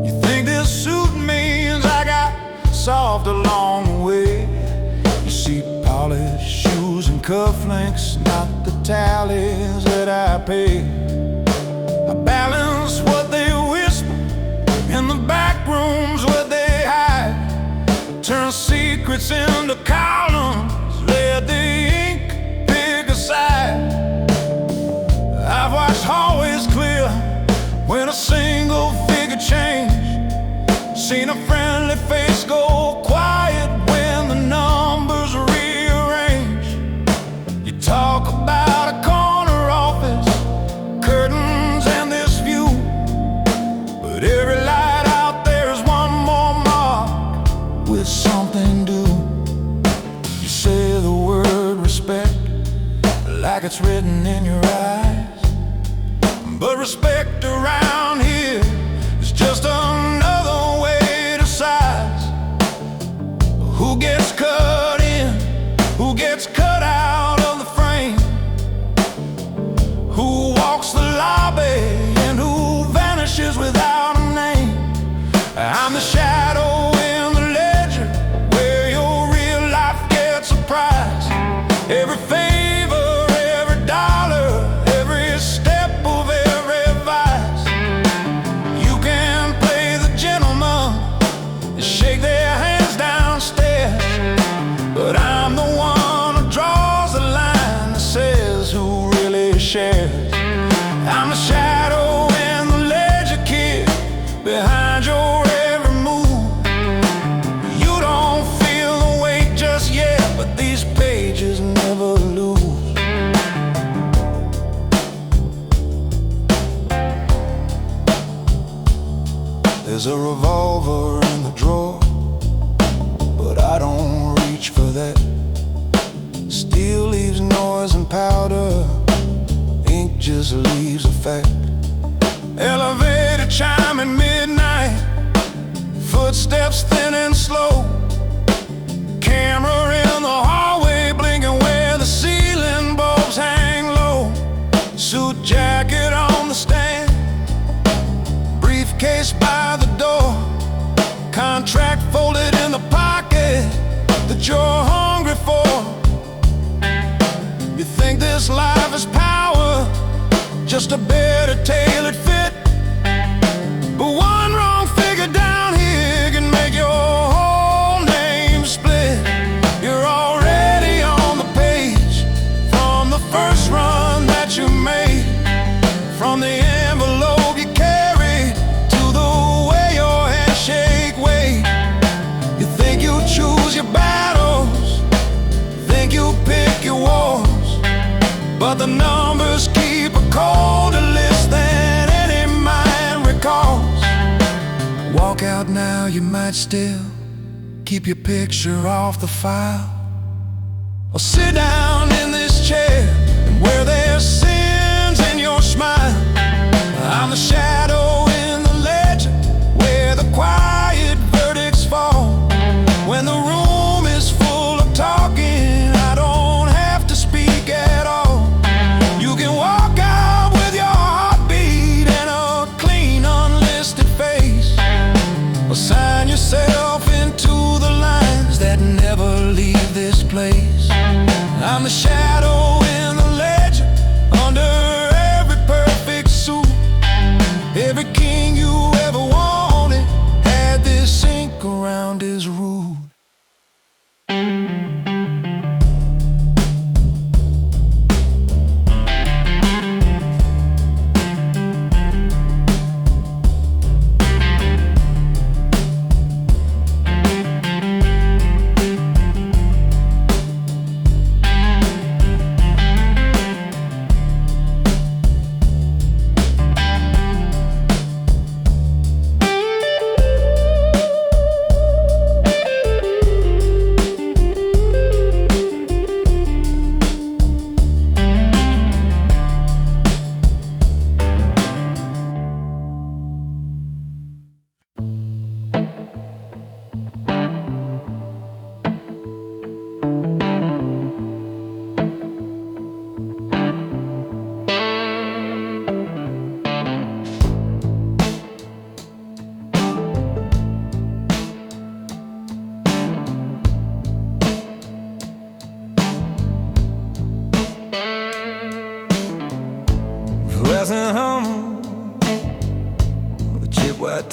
Speaker 2: You think this suit means I got soft along the way. You see polished shoes and cufflinks, not the tallies that I pay. I balance what they whisper in the back rooms where they hide. Turn secrets into columns, let the ink pick a side. I've watched hallways clear when a single figure changed. Seen a friendly face go quiet when the numbers rearrange. You talk about a corner office, curtains and this view, but every light out there is one more mark with something due. You say the word respect like it's written in your eyes, but respect around here is just another way to size. Who gets cut in, who gets cut out of the frame, who walks the lobby and who vanishes without a name. I'm the shadow in the ledger where your real life gets a prize. Every favor, every dollar, every step of every vice. You can play the gentleman and shake their hands downstairs, but I'm the one who draws the line that says who really shares. I'm the shadow in the ledger, kid, behind your every move. You don't feel the weight just yet, but these pages never lose. There's a revolver in the drawer, but I don't reach for that. Steel leaves noise and powder, ink just leaves a fact. Elevator chime at midnight, footsteps thin and slow. Camera in the hallway blinking where the ceiling bulbs hang low. Suit jacket on the stand, briefcase by the door, contract folded in the pocket that you're hungry for. You think this life is power, just a better tailored fit, but one wrong figure down here can make your whole name split. You're already on the page from the first run that you made, from the envelope you carried to the way your handshake weighed. You think you choose your battles, think you pick your wars, but the numbers keep a colder list than any mind recalls. Walk out now, you might still keep your picture off the file, or sit down in this chair and where there's sins in your smile. I'm the shadow in the ledger where the quiet verdicts fall. When the room is full of talking, I don't have to speak at all. You can walk out with your heartbeat and a clean unlisted face, or sign yourself into the lines that never leave this place. I'm the shadow in the ledger under every perfect suit.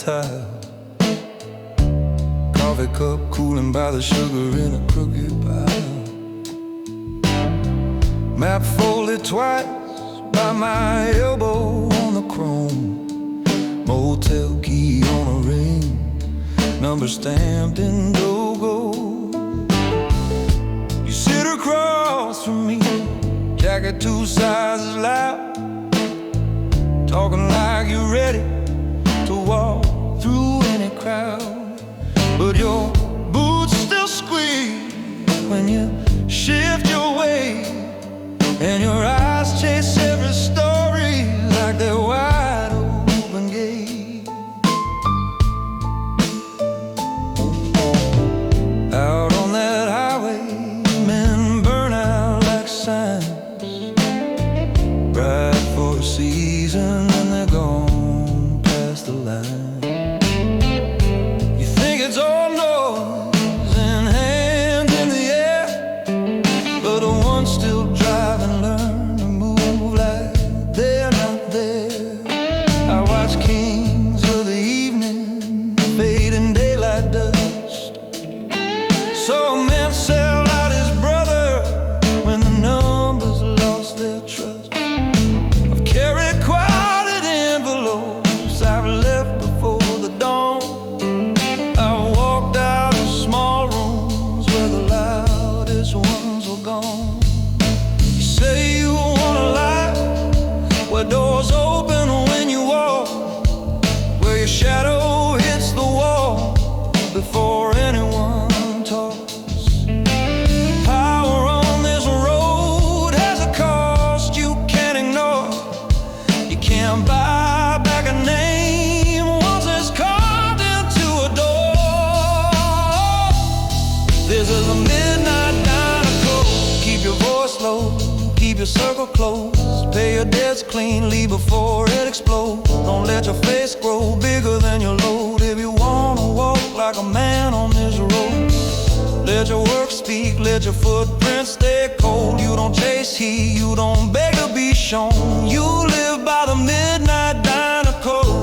Speaker 2: tile. Coffee cup cooling by the sugar in a crooked pile. Map folded twice by my elbow on the chrome. Motel key on a ring, number stamped Indigo. You sit across from me, jacket 2 sizes loud, talking like you're ready to walk through any crowd. But your boots still squeak when you shift your weight, and your eyes chase every story like they're wide open gates. Out on that highway, men burn out like signs, bright for a season and they're gone past the line. You think it's all noise and hands in the air, but the ones still driving learn to move like they're not there. I watch kings of the evening fade in daylight dust. So a man sell out his brother when the numbers lost their trust. I've carried crowded envelopes I've left before the dawn. I walked out of small rooms where the loudest ones were gone. You say you want a life where doors open when you walk, where your shadow hits the wall before anyone talks. Power on this road has a cost you can't ignore. You can't buy back a name once it's carved into a door. This is a midnight diner code. Keep your voice low, keep your circle close. Pay your debts cleanly before it explodes. Don't let your face grow bigger than your load. If you wanna walk like a man on this road, let your work speak, let your footprints stay cold. You don't chase heat, you don't beg to be shown. You live by the midnight diner code.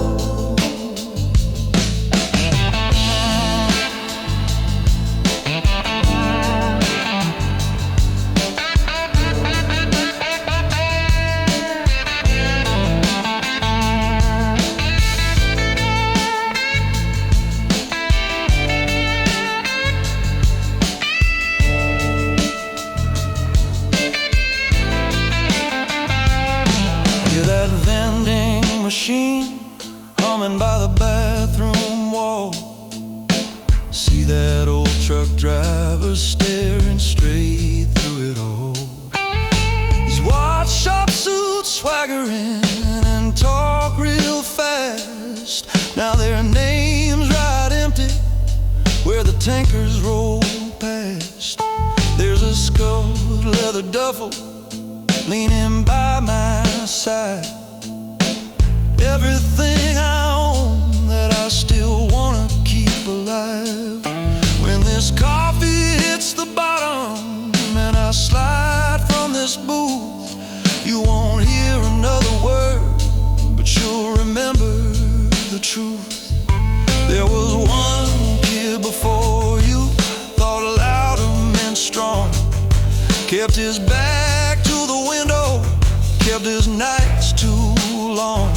Speaker 2: Hear that vending machine humming by the bathroom wall. See that old truck driver staring straight through it all. He's watch sharp suits swaggering and talk real fast. Now their names ride empty where the tankers roll past. There's a scuffed leather duffel leaning by my side. Everything I own that I still wanna keep alive. When this coffee hits the bottom and I slide from this booth, you won't hear another word, but you'll remember the truth. There was one kid before you, thought louder meant strong. Kept his back to the window, kept his nights too long.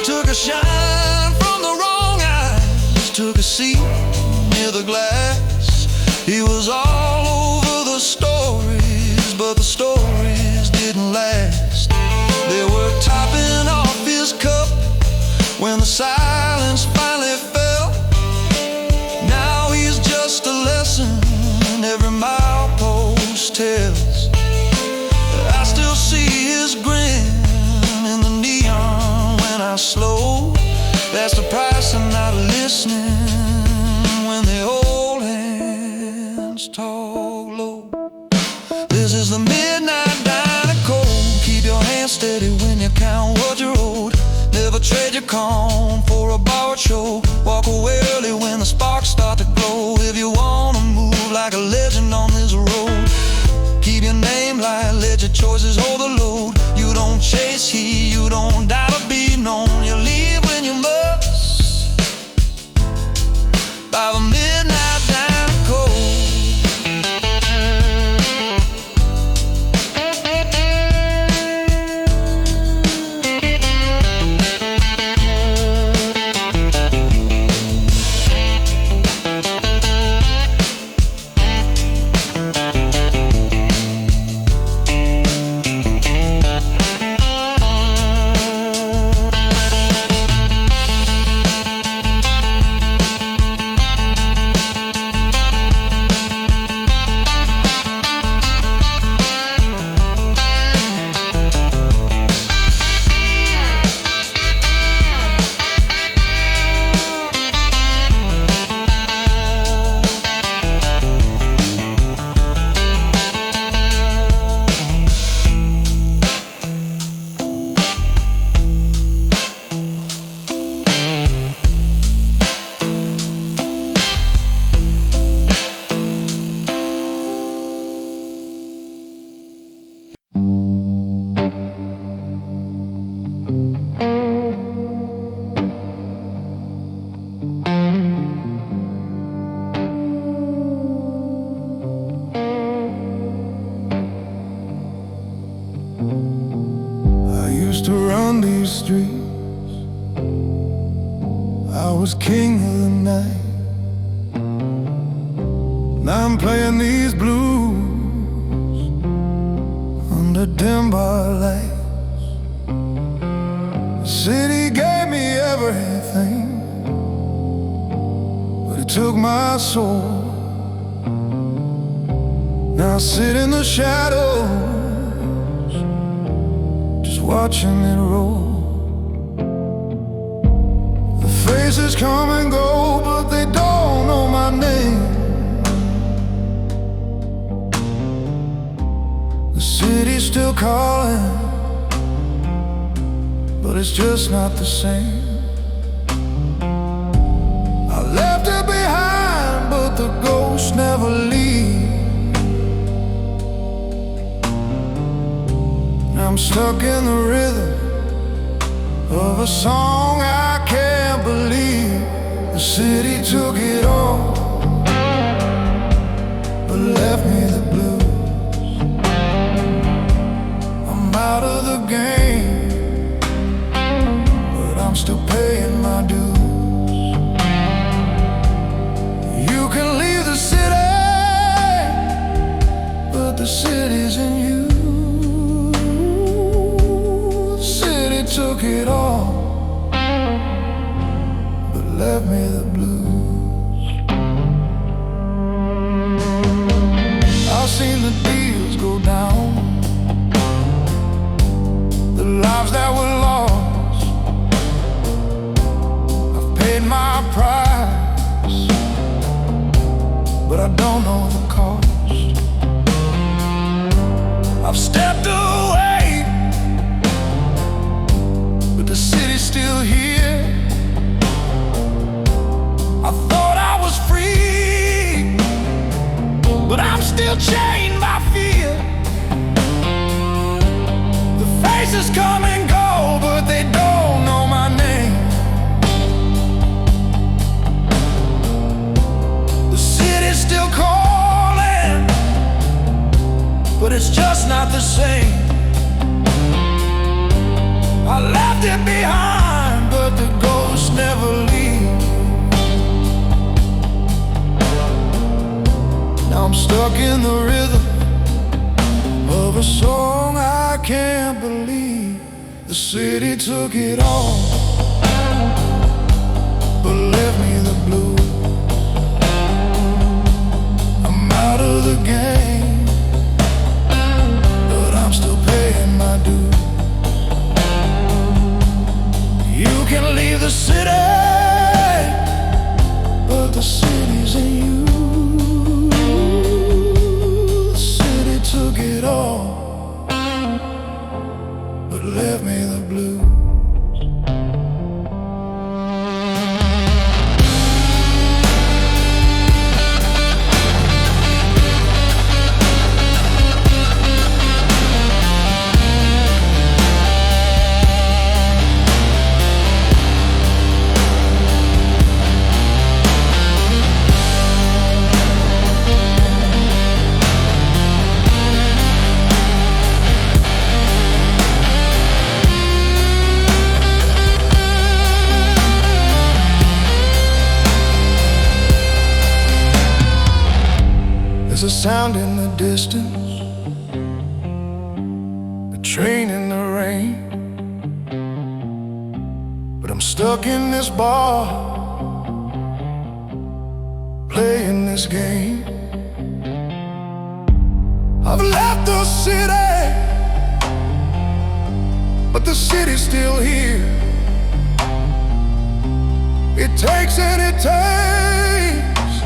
Speaker 2: Took a shine from the wrong eyes, took a seat near the glass. He was all over the stories, but the stories didn't last. They were topping off his cup when the silence finally fell. Now he's just a lesson every milepost tells. I still see his grin in the neon when I slow. That's the price of not listening when the old hands talk low. This is the midnight diner code. Keep your hands steady when you count what you owed. Never trade your calm for a borrowed show. Walk away early when the sparks start to glow. If you wanna move like a legend on this road, keep your name light, let your choices hold the load. You don't chase heat, you don't die to be known. You leave when you must,
Speaker 3: these streets, I was king of the night. Now I'm playing these blues under dim bar lights. The city gave me everything, but it took my soul. Now I sit in the shadows, just watching it roll. The faces come and go, but they don't know my name. The city's still calling, but it's just not the same. I left it behind, but the ghosts never leave. I'm stuck in the rhythm of a song I can't believe. The city took it all, but left me the blues. I'm out of the game, but I'm still paying my dues. You can leave the city, but the city's in you. Took it all, but left me the blues. I've seen the deals go down, the lives that were lost. I've paid my price, but I don't know the cost. I've stepped away, the city's still here. I thought I was free, but I'm still chained by fear. The faces come and go, but they don't know my name. The city's still calling, but it's just not the same. I left it behind, but the ghosts never leave. Now I'm stuck in the rhythm of a song I can't believe. The city took it all, but left me the blues. I'm out of the game, but I'm still paying my dues. You can leave the city, but the city's in you. The city took it all, but left me the blues. There's a sound in the distance, a train in the rain, but I'm stuck in this bar, playing this game. I've left the city, but the city's still here. It takes and it takes,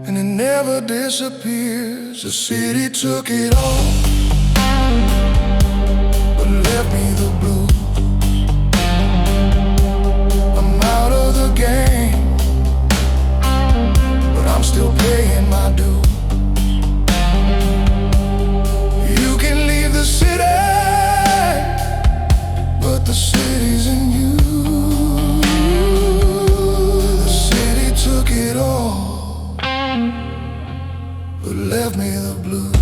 Speaker 3: and it never disappears. The city took it all, but left me the blues. I'm out of the game, but I'm still paying my dues. You can leave the city, but the city's in you. The city took it all, but left me the blues.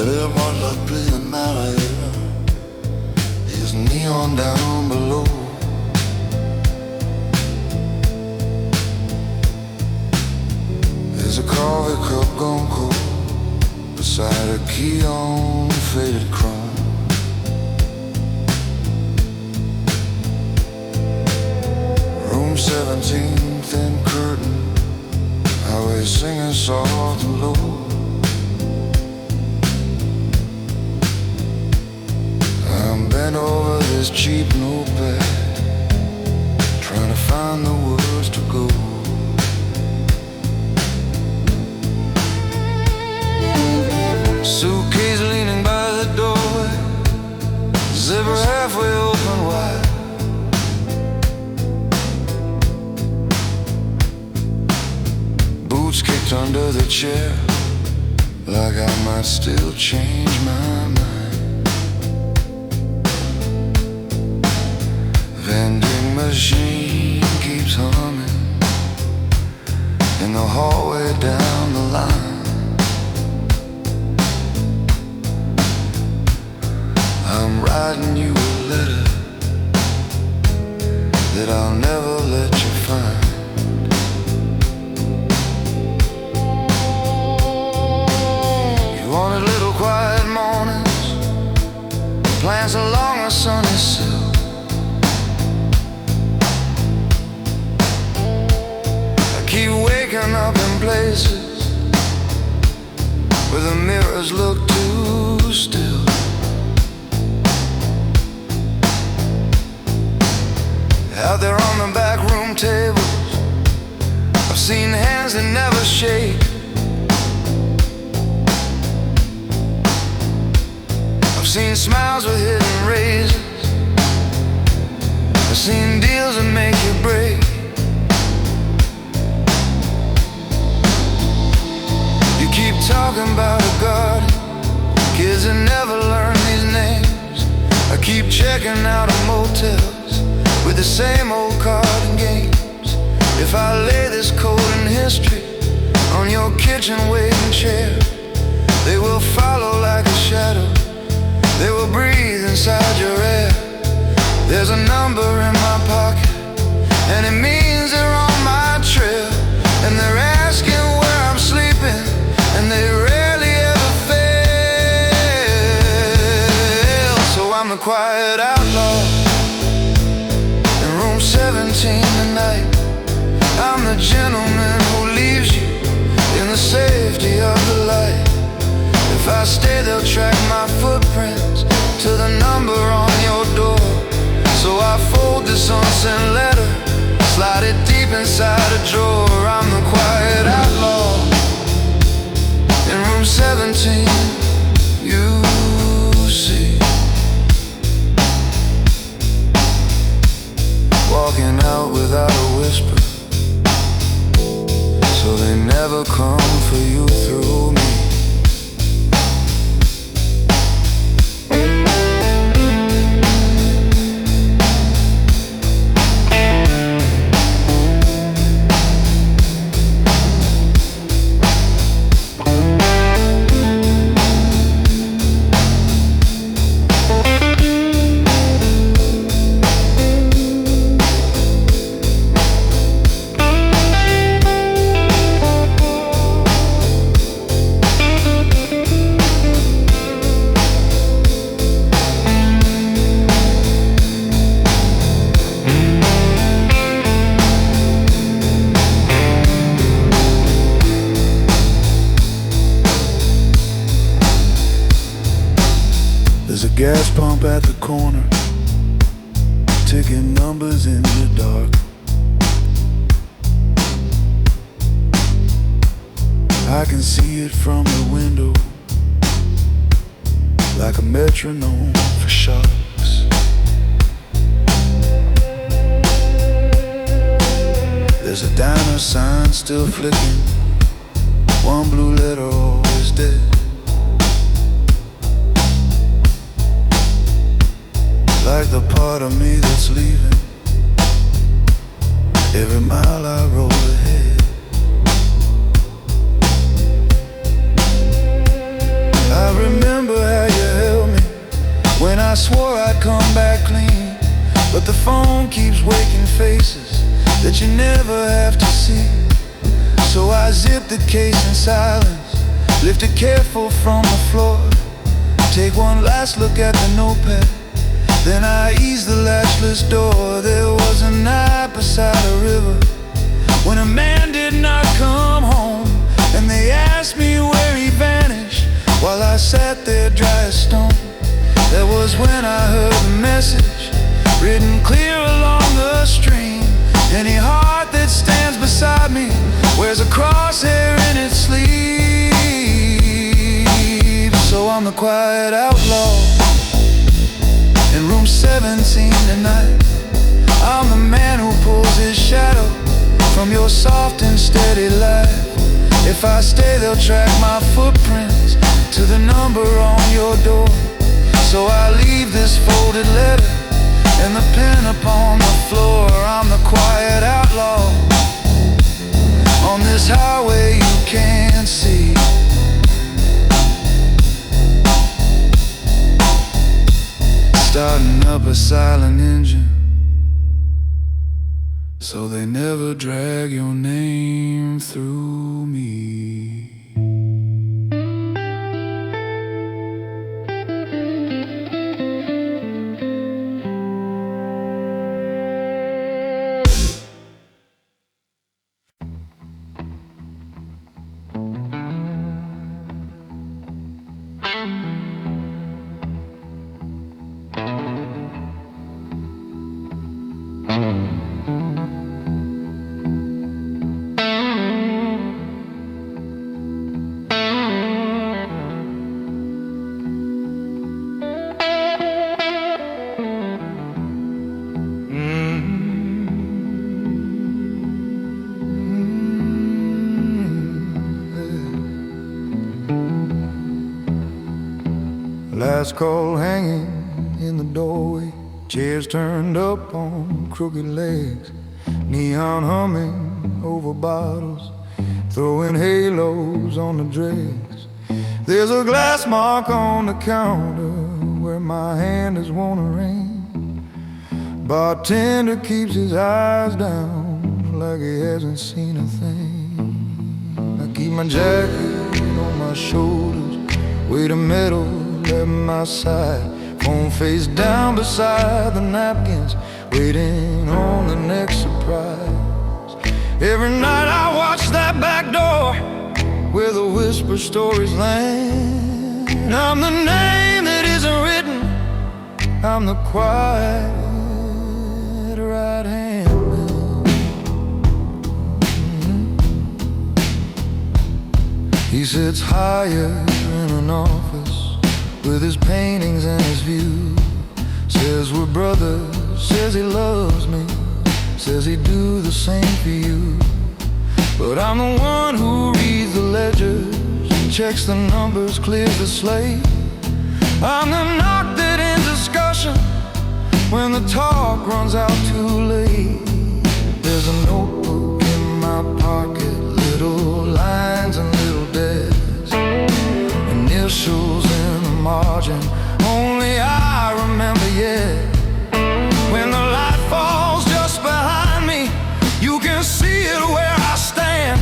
Speaker 1: There was a prison narrator, his neon down below. There's a coffee cup gone cold beside a key on faded chrome. Room 17, thin curtain, highway singing soft and low. I'm bent over this cheap notepad, trying to find the words to go. Suitcase leaning by the doorway, zipper halfway open wide. Boots kicked under the chair, like I might still change my mind. Vending machine keeps humming in the hallway down the line. I'm writing you a letter that I'll never let you find. You wanted little quiet mornings, plants along a sunny sill. I keep waking up in places where the mirrors look too still. Out there on the backroom tables, I've seen hands that never shake. I've seen smiles with hidden razors. I've seen deals that make you break. You keep talking about a garden, kids that never learn these names. I keep checking out a motel with the same old card and games. If I lay this coat in history on your kitchen waiting chair, they will follow like a shadow, they will breathe inside your air. There's a number in my pocket, and it means they're on my trail. And they're asking where I'm sleeping, and they rarely ever fail. So I'm the quiet outlaw, 17 tonight. I'm the gentleman who leaves you in the safety of the light. If I stay, they'll track my footprints to the number on your door. So I fold this unsent letter, slide it deep inside a drawer. I'm the quiet outlaw in room 17. You see, walking out without a whisper, so they never come for you through me. There's a gas pump at the corner, ticking numbers in the dark. I can see it from the window, like a metronome for sharks. There's a diner sign still flicking, one blue letter always dead. Like the part of me that's leaving every mile I roll ahead. I remember
Speaker 3: I swore I'd come back clean, but the phone keeps waking faces that you never have to see. So I zip the case in silence, lift it careful from the floor, take one last look at the notepad, then I ease the latchless door. There was a night beside a river when a man did not come home, and they asked me where he vanished while I sat there dry as stone. That was when I heard the message written clear along the stream. Any heart that stands beside me wears a crosshair in its sleeve. So I'm the quiet outlaw in room 17 tonight. I'm the man who pulls his shadow from your soft and steady life. If I stay, they'll track my footprints to the number on your door. So I leave this folded letter and the pen upon the floor. I'm the quiet outlaw on this highway you can't see. Starting up a silent engine so they never drag your name through me. Last call hanging in the doorway, chairs turned up on crooked legs, neon humming over bottles, throwing halos on the dregs. There's a glass mark on the counter where my hand has worn a ring. Bartender keeps his eyes down like he hasn't seen a thing. I keep my jacket on my shoulders, weight of metal at my side, phone face down beside the napkins, waiting on the next surprise. Every night I watch that back door where the whisper stories land. I'm the name that isn't written, I'm the quiet right hand man. He sits higher in an office with his paintings and his view. Says we're brothers, says he loves me, says he'd do the same for you. But I'm the one who reads the ledgers, checks the numbers, clears the slate. I'm the knock that ends discussion when the talk runs out too late. There's a notebook in my pocket, little lines and little dares, initials in the margin, only I remember yet. When the light falls just behind me, you can see it where I stand.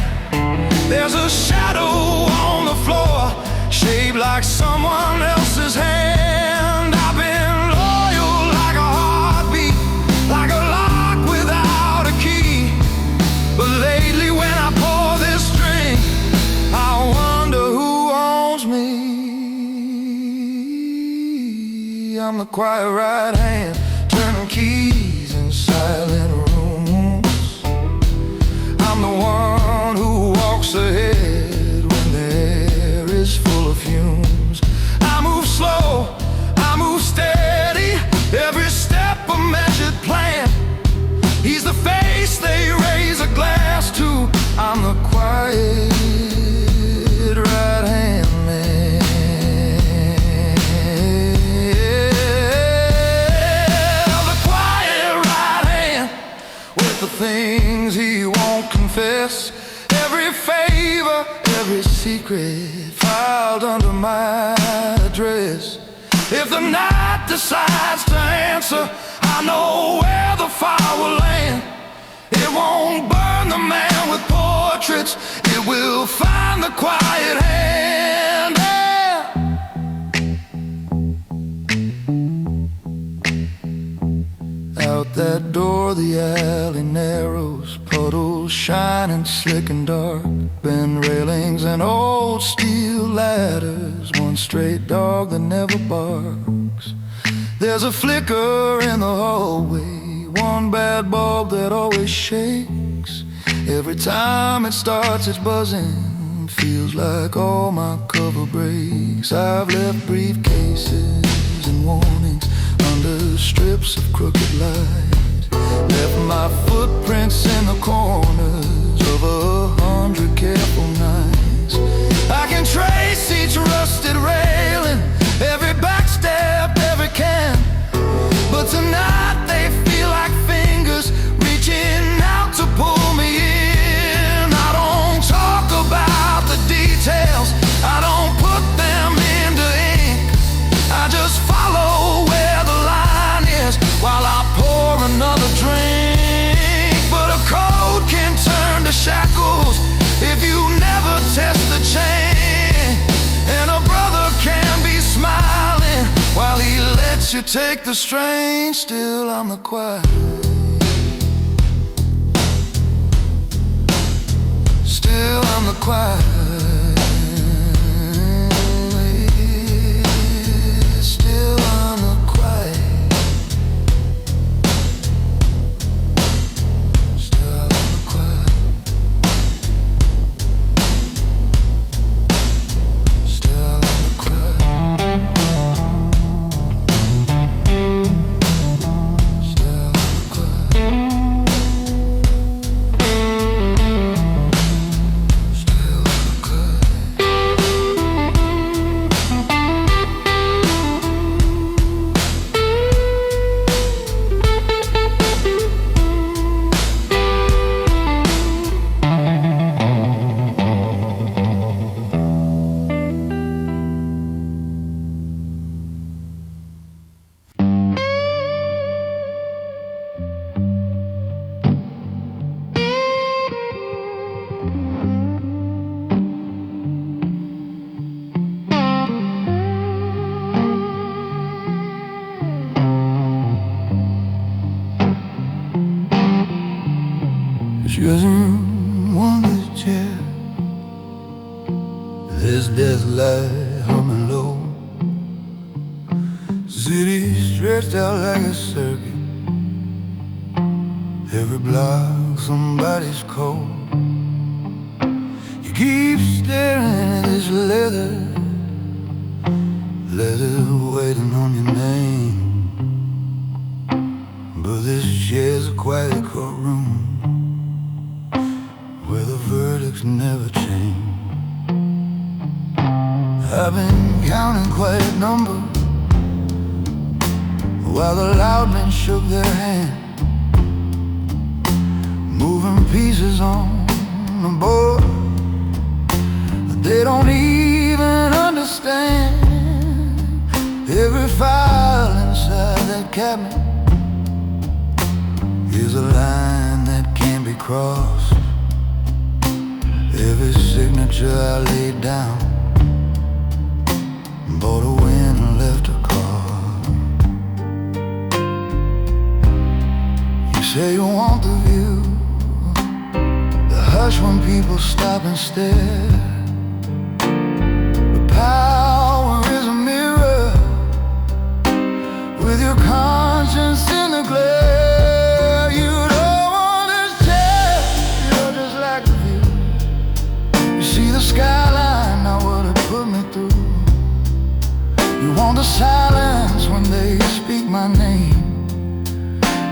Speaker 3: There's a shadow on the floor, shaped like someone else's hand. I've been loyal like a heartbeat, like a lock without a key. But lately when I pour this drink, I wonder who owns me. I'm the quiet right hand, turning keys in silent rooms. I'm the one who walks ahead when the air is full of fumes. I move slow, I move steady, every step a measured plan. He's the face they raise a glass to. I'm the quiet right hand man. The quiet right hand with the things he won't confess. Every favor, every secret filed under my dress. If the night decides to answer, I know where the fire will land. It won't burn the man with portraits, it will find the quiet hand. Out that door the alley narrows, puddles shining slick and dark, bend railings and old steel ladders, one stray dog that never barks. There's a flicker in the hallway, one bad bulb that always shakes. Every time it starts it's buzzing, feels like all my cover breaks. I've left briefcases and warnings under strips of crooked light, left my footprints in the corners of 100 careful nights. I can trace each rusted railing, every backstep, every can, but tonight they feel like fingers reaching out to pull me in. I don't talk about the details, I don't put them into ink, I just follow where the line is while I pour another drink. But a code can turn to shackles if you never test the chain, and a brother can be smiling while he lets you take the strain. Still I'm the quiet, still I'm the quiet, still I'm the quiet, still I'm the quiet, still I'm the quiet, still I'm the quiet, still I'm the quiet. She doesn't want this chair. This death light humming low. City stretched out like a circuit. Every block somebody's cold. You keep staring at this leather waiting on your name. But this chair's a quiet courtroom where the verdicts never change. I've been counting quiet numbers while the loud men shook their hand, moving pieces on the board that they don't even understand. Every file inside that cabinet is a line that can't be crossed. Every signature I laid down, bought a win and left a card. You say you want the view, the hush when people stop and stare. But power is a mirror with your conscience in the glare. You don't want this chair, you're just like the view. You see the skyline, not what it put me through. You want the silence when they speak my name,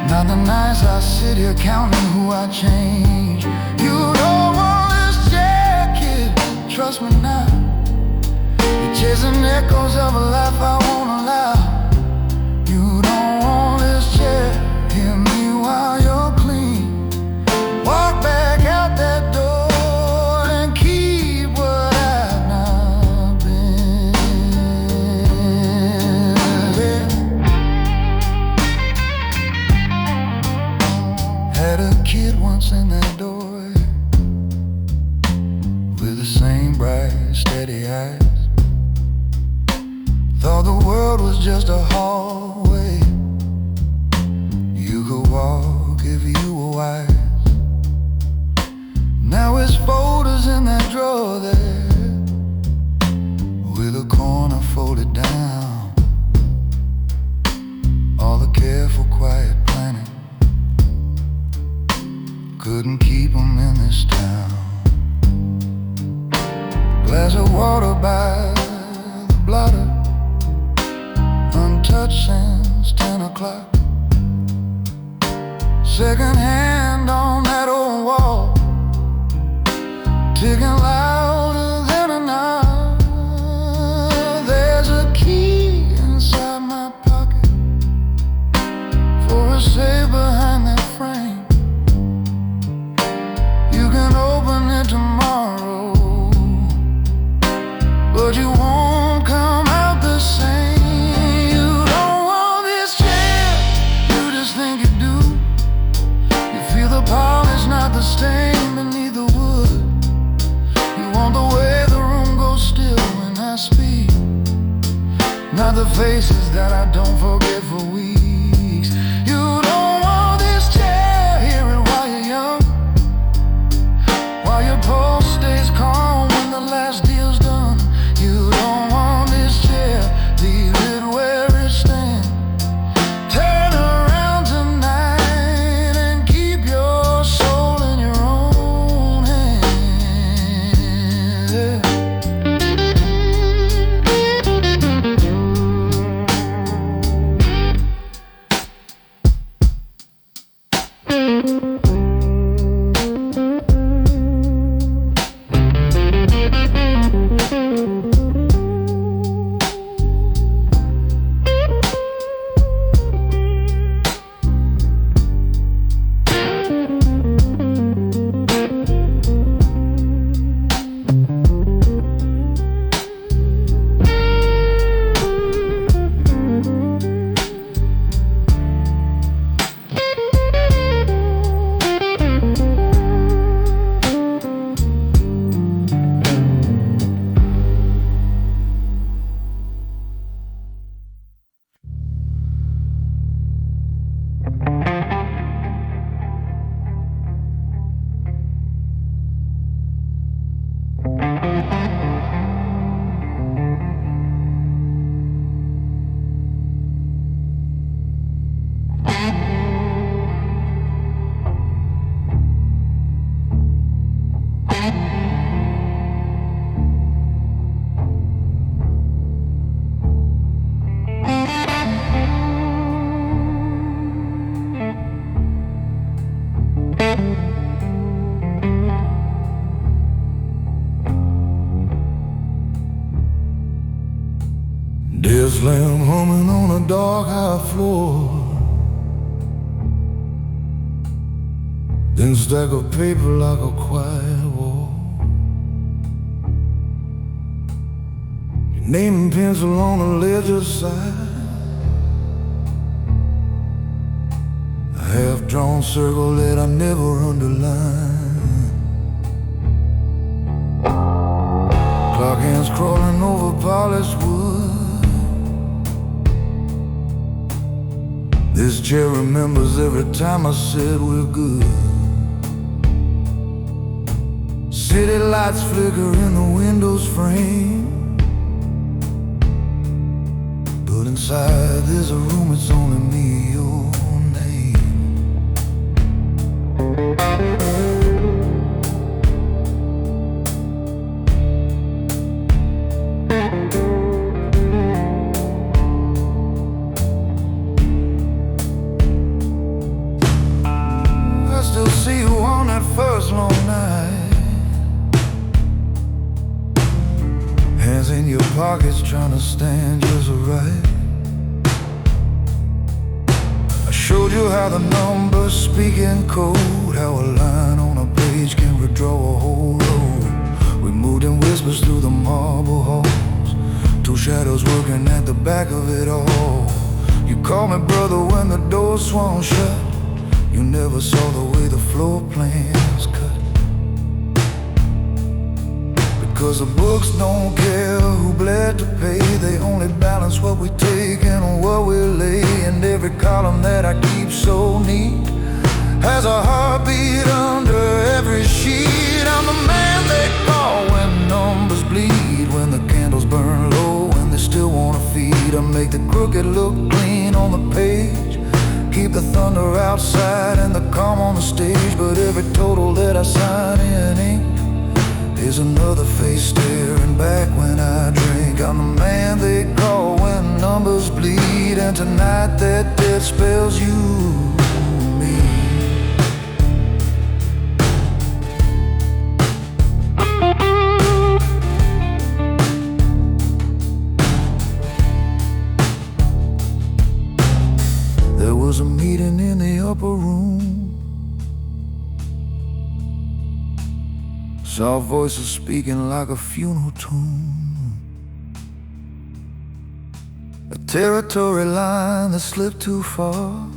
Speaker 3: not the nights I sit here counting who I change. You don't want this chair, kid, trust me now. You're chasing echoes of a life I won't allow. You don't want this chair, hear me while you're clean. Walk back out that door and keep what I've not been. just a hallway you could walk if you were wise. Now it's folders in that drawer there, with a corner folded down. All the careful, quiet planning couldn't keep them in this town. Glass of water by the blotter, untouched since 10 o'clock. Second hand on that old wall, ticking louder than a knock. There's a key inside my pocket for a safe behind that frame. You can open it tomorrow, but you won't come out the same. You don't want this chair, you just think you do. You feel the polish, not the stain beneath the wood. You want the way the room goes still when I speak, not the faces that I don't forget for weeks. You don't want this chair, hear it while you're young, while your pulse stays calm when the last deal's done. You don't want this chair, leave it where it stands. Turn around tonight and keep your soul in your own hands. Desk lamp humming on a dark high floor, then stack of paper like a quiet wall. Your name in pencil on the ledger side, a half-drawn circle that I never underlined. Clock hands crawling over polished wood. This chair remembers every time I said we're good. City lights flicker in the window's frame, but inside there's a room, it's only me, your name. I still see you on that first long night, hands in your pockets trying to stand just right. I showed you how the numbers speak in code, how a line on a page can redraw a whole road. We moved in whispers through the marble halls, two shadows working at the back of it all. You called me brother when the door swung shut. You never saw the way the floor plans cut, because the books don't care who bled to pay, they only balance balance what we take and what we lay. And every column that I keep so neat has a heartbeat under every sheet. I'm the man they call when numbers bleed, when the candles burn low and they still wanna feed. I make the crooked look clean on the page, keep the thunder outside and the calm on the stage. But every total that I sign in ink is another face staring back when I drink. I'm the man they call when numbers bleed, and tonight that death spells you and me. There was a meeting in the upper room, soft voices speaking like a funeral tune, a territory line that slipped too far,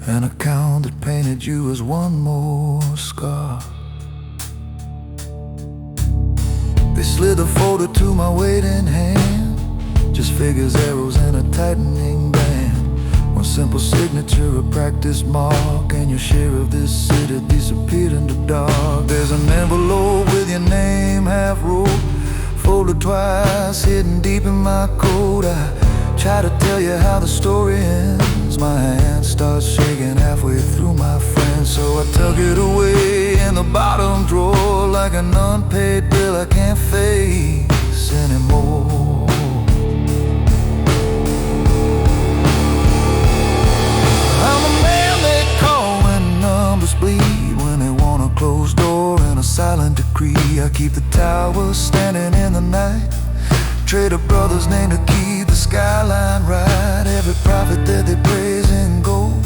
Speaker 3: an account that painted you as one more scar. They slid the folder to my waiting hand, just figures, arrows, and a tightening band. One simple signature, a practice mark, and your share of this city disappeared into dark. There's an envelope with your name half wrote, folded twice, hidden deep in my coat. I try to tell you how the story ends, my hand starts shaking halfway through, my friend. So I tuck it away in the bottom drawer like an unpaid bill I can't face anymore. I'm a man they call when numbers bleed, when they want a closed door and a silent decree. I keep the towers standing in the night, trade a brother's name to keep the skyline right. Every prophet that they praise in gold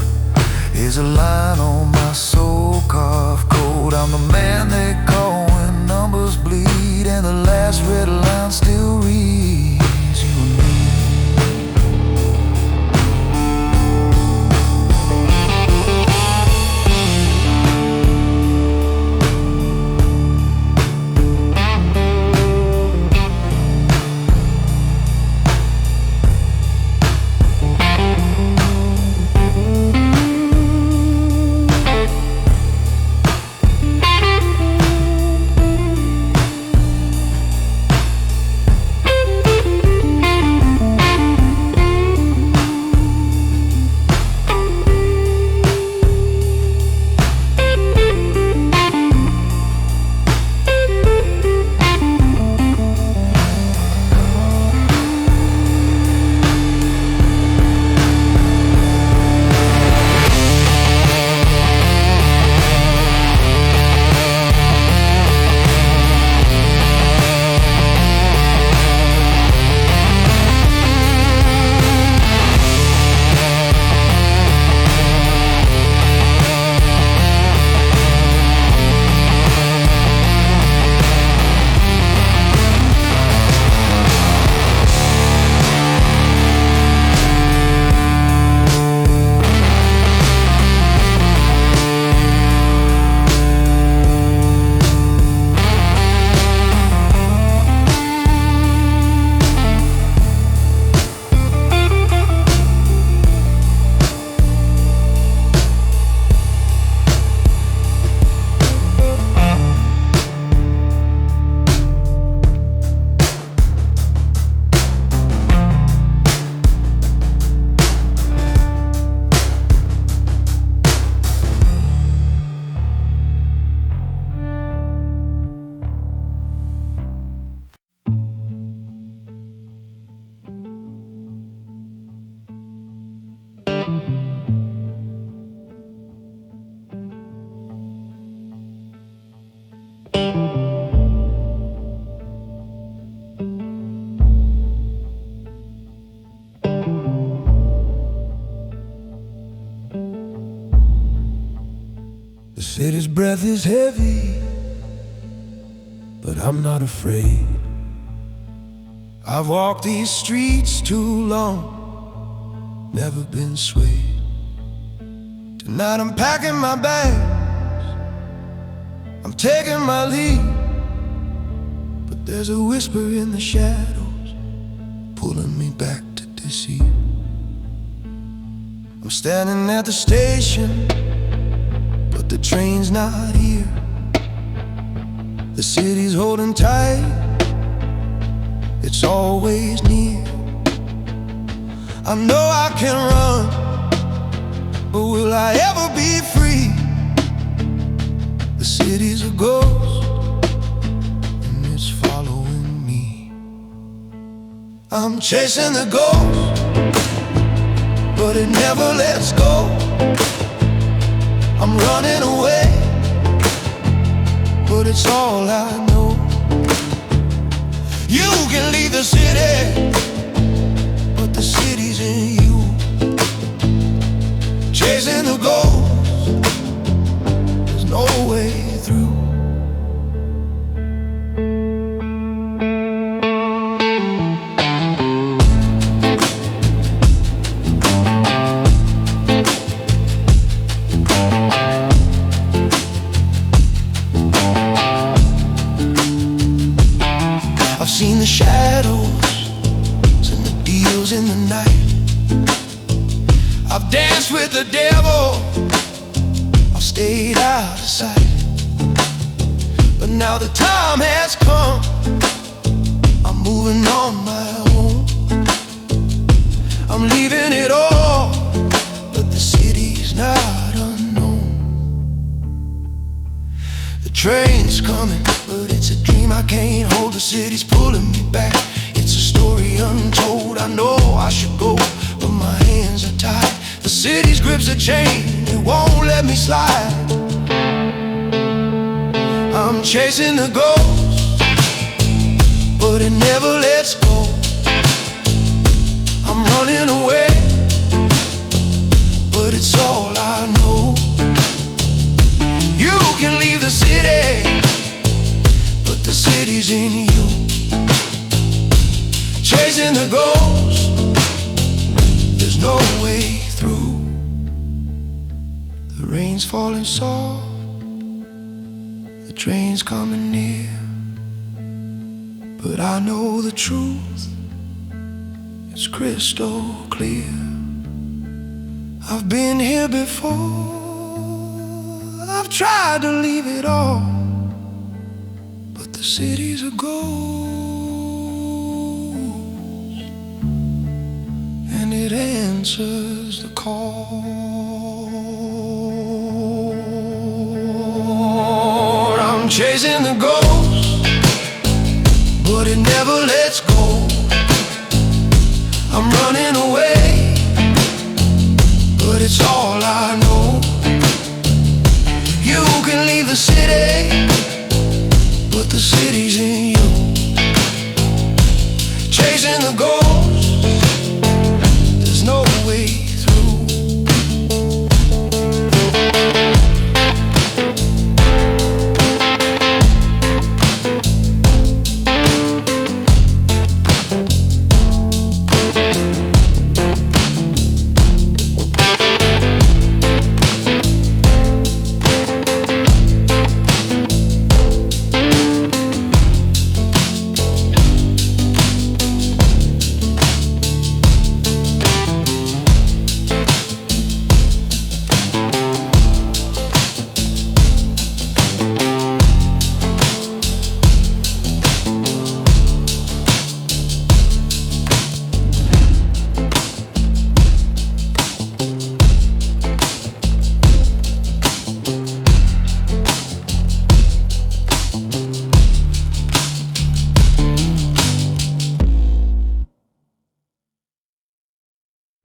Speaker 3: is a line on my soul carved code. I'm the man they call when numbers bleed, and the last red line still reads you and me. The city's breath is heavy, but I'm not afraid. I've walked these streets too long, never been swayed. Tonight I'm packing my bags, I'm taking my leave, but
Speaker 2: There's a whisper in the shadows, pulling me back to deceit. I'm standing at the station, but the train's not here. The city's holding tight, it's always near. I know I can run, but will I ever be free? The city's a ghost, and it's following me. I'm chasing the ghost, but it never lets go. I'm running away, but it's all I know. You can leave the city, but the city's in you. Chasing the ghost, there's no way through. I've seen the shadows and the deals in the night. I've danced with the devil, I've stayed out of sight. But now the time has come, I'm moving on my own. I'm leaving it all, but the city's not unknown. The train's coming, but it's a dream I can't hold. The city's pulling me back, it's a story untold. I know I should go, but my hands are tied. The city's grip's a chain, it won't let me slide. I'm chasing the ghost, but it never lets go. I'm running away, but it's all I know. You can leave the city, but the city's in you. Chasing the ghost, there's no way through. The rain's falling soft, the train's coming near, but I know the truth, it's crystal clear. I've been here before, I've tried to leave it all, but the city's a ghost, and it answers the call. I'm chasing the ghost, but it never lets go. I'm running away, but it's all I know. You can leave the city, but the city's in you.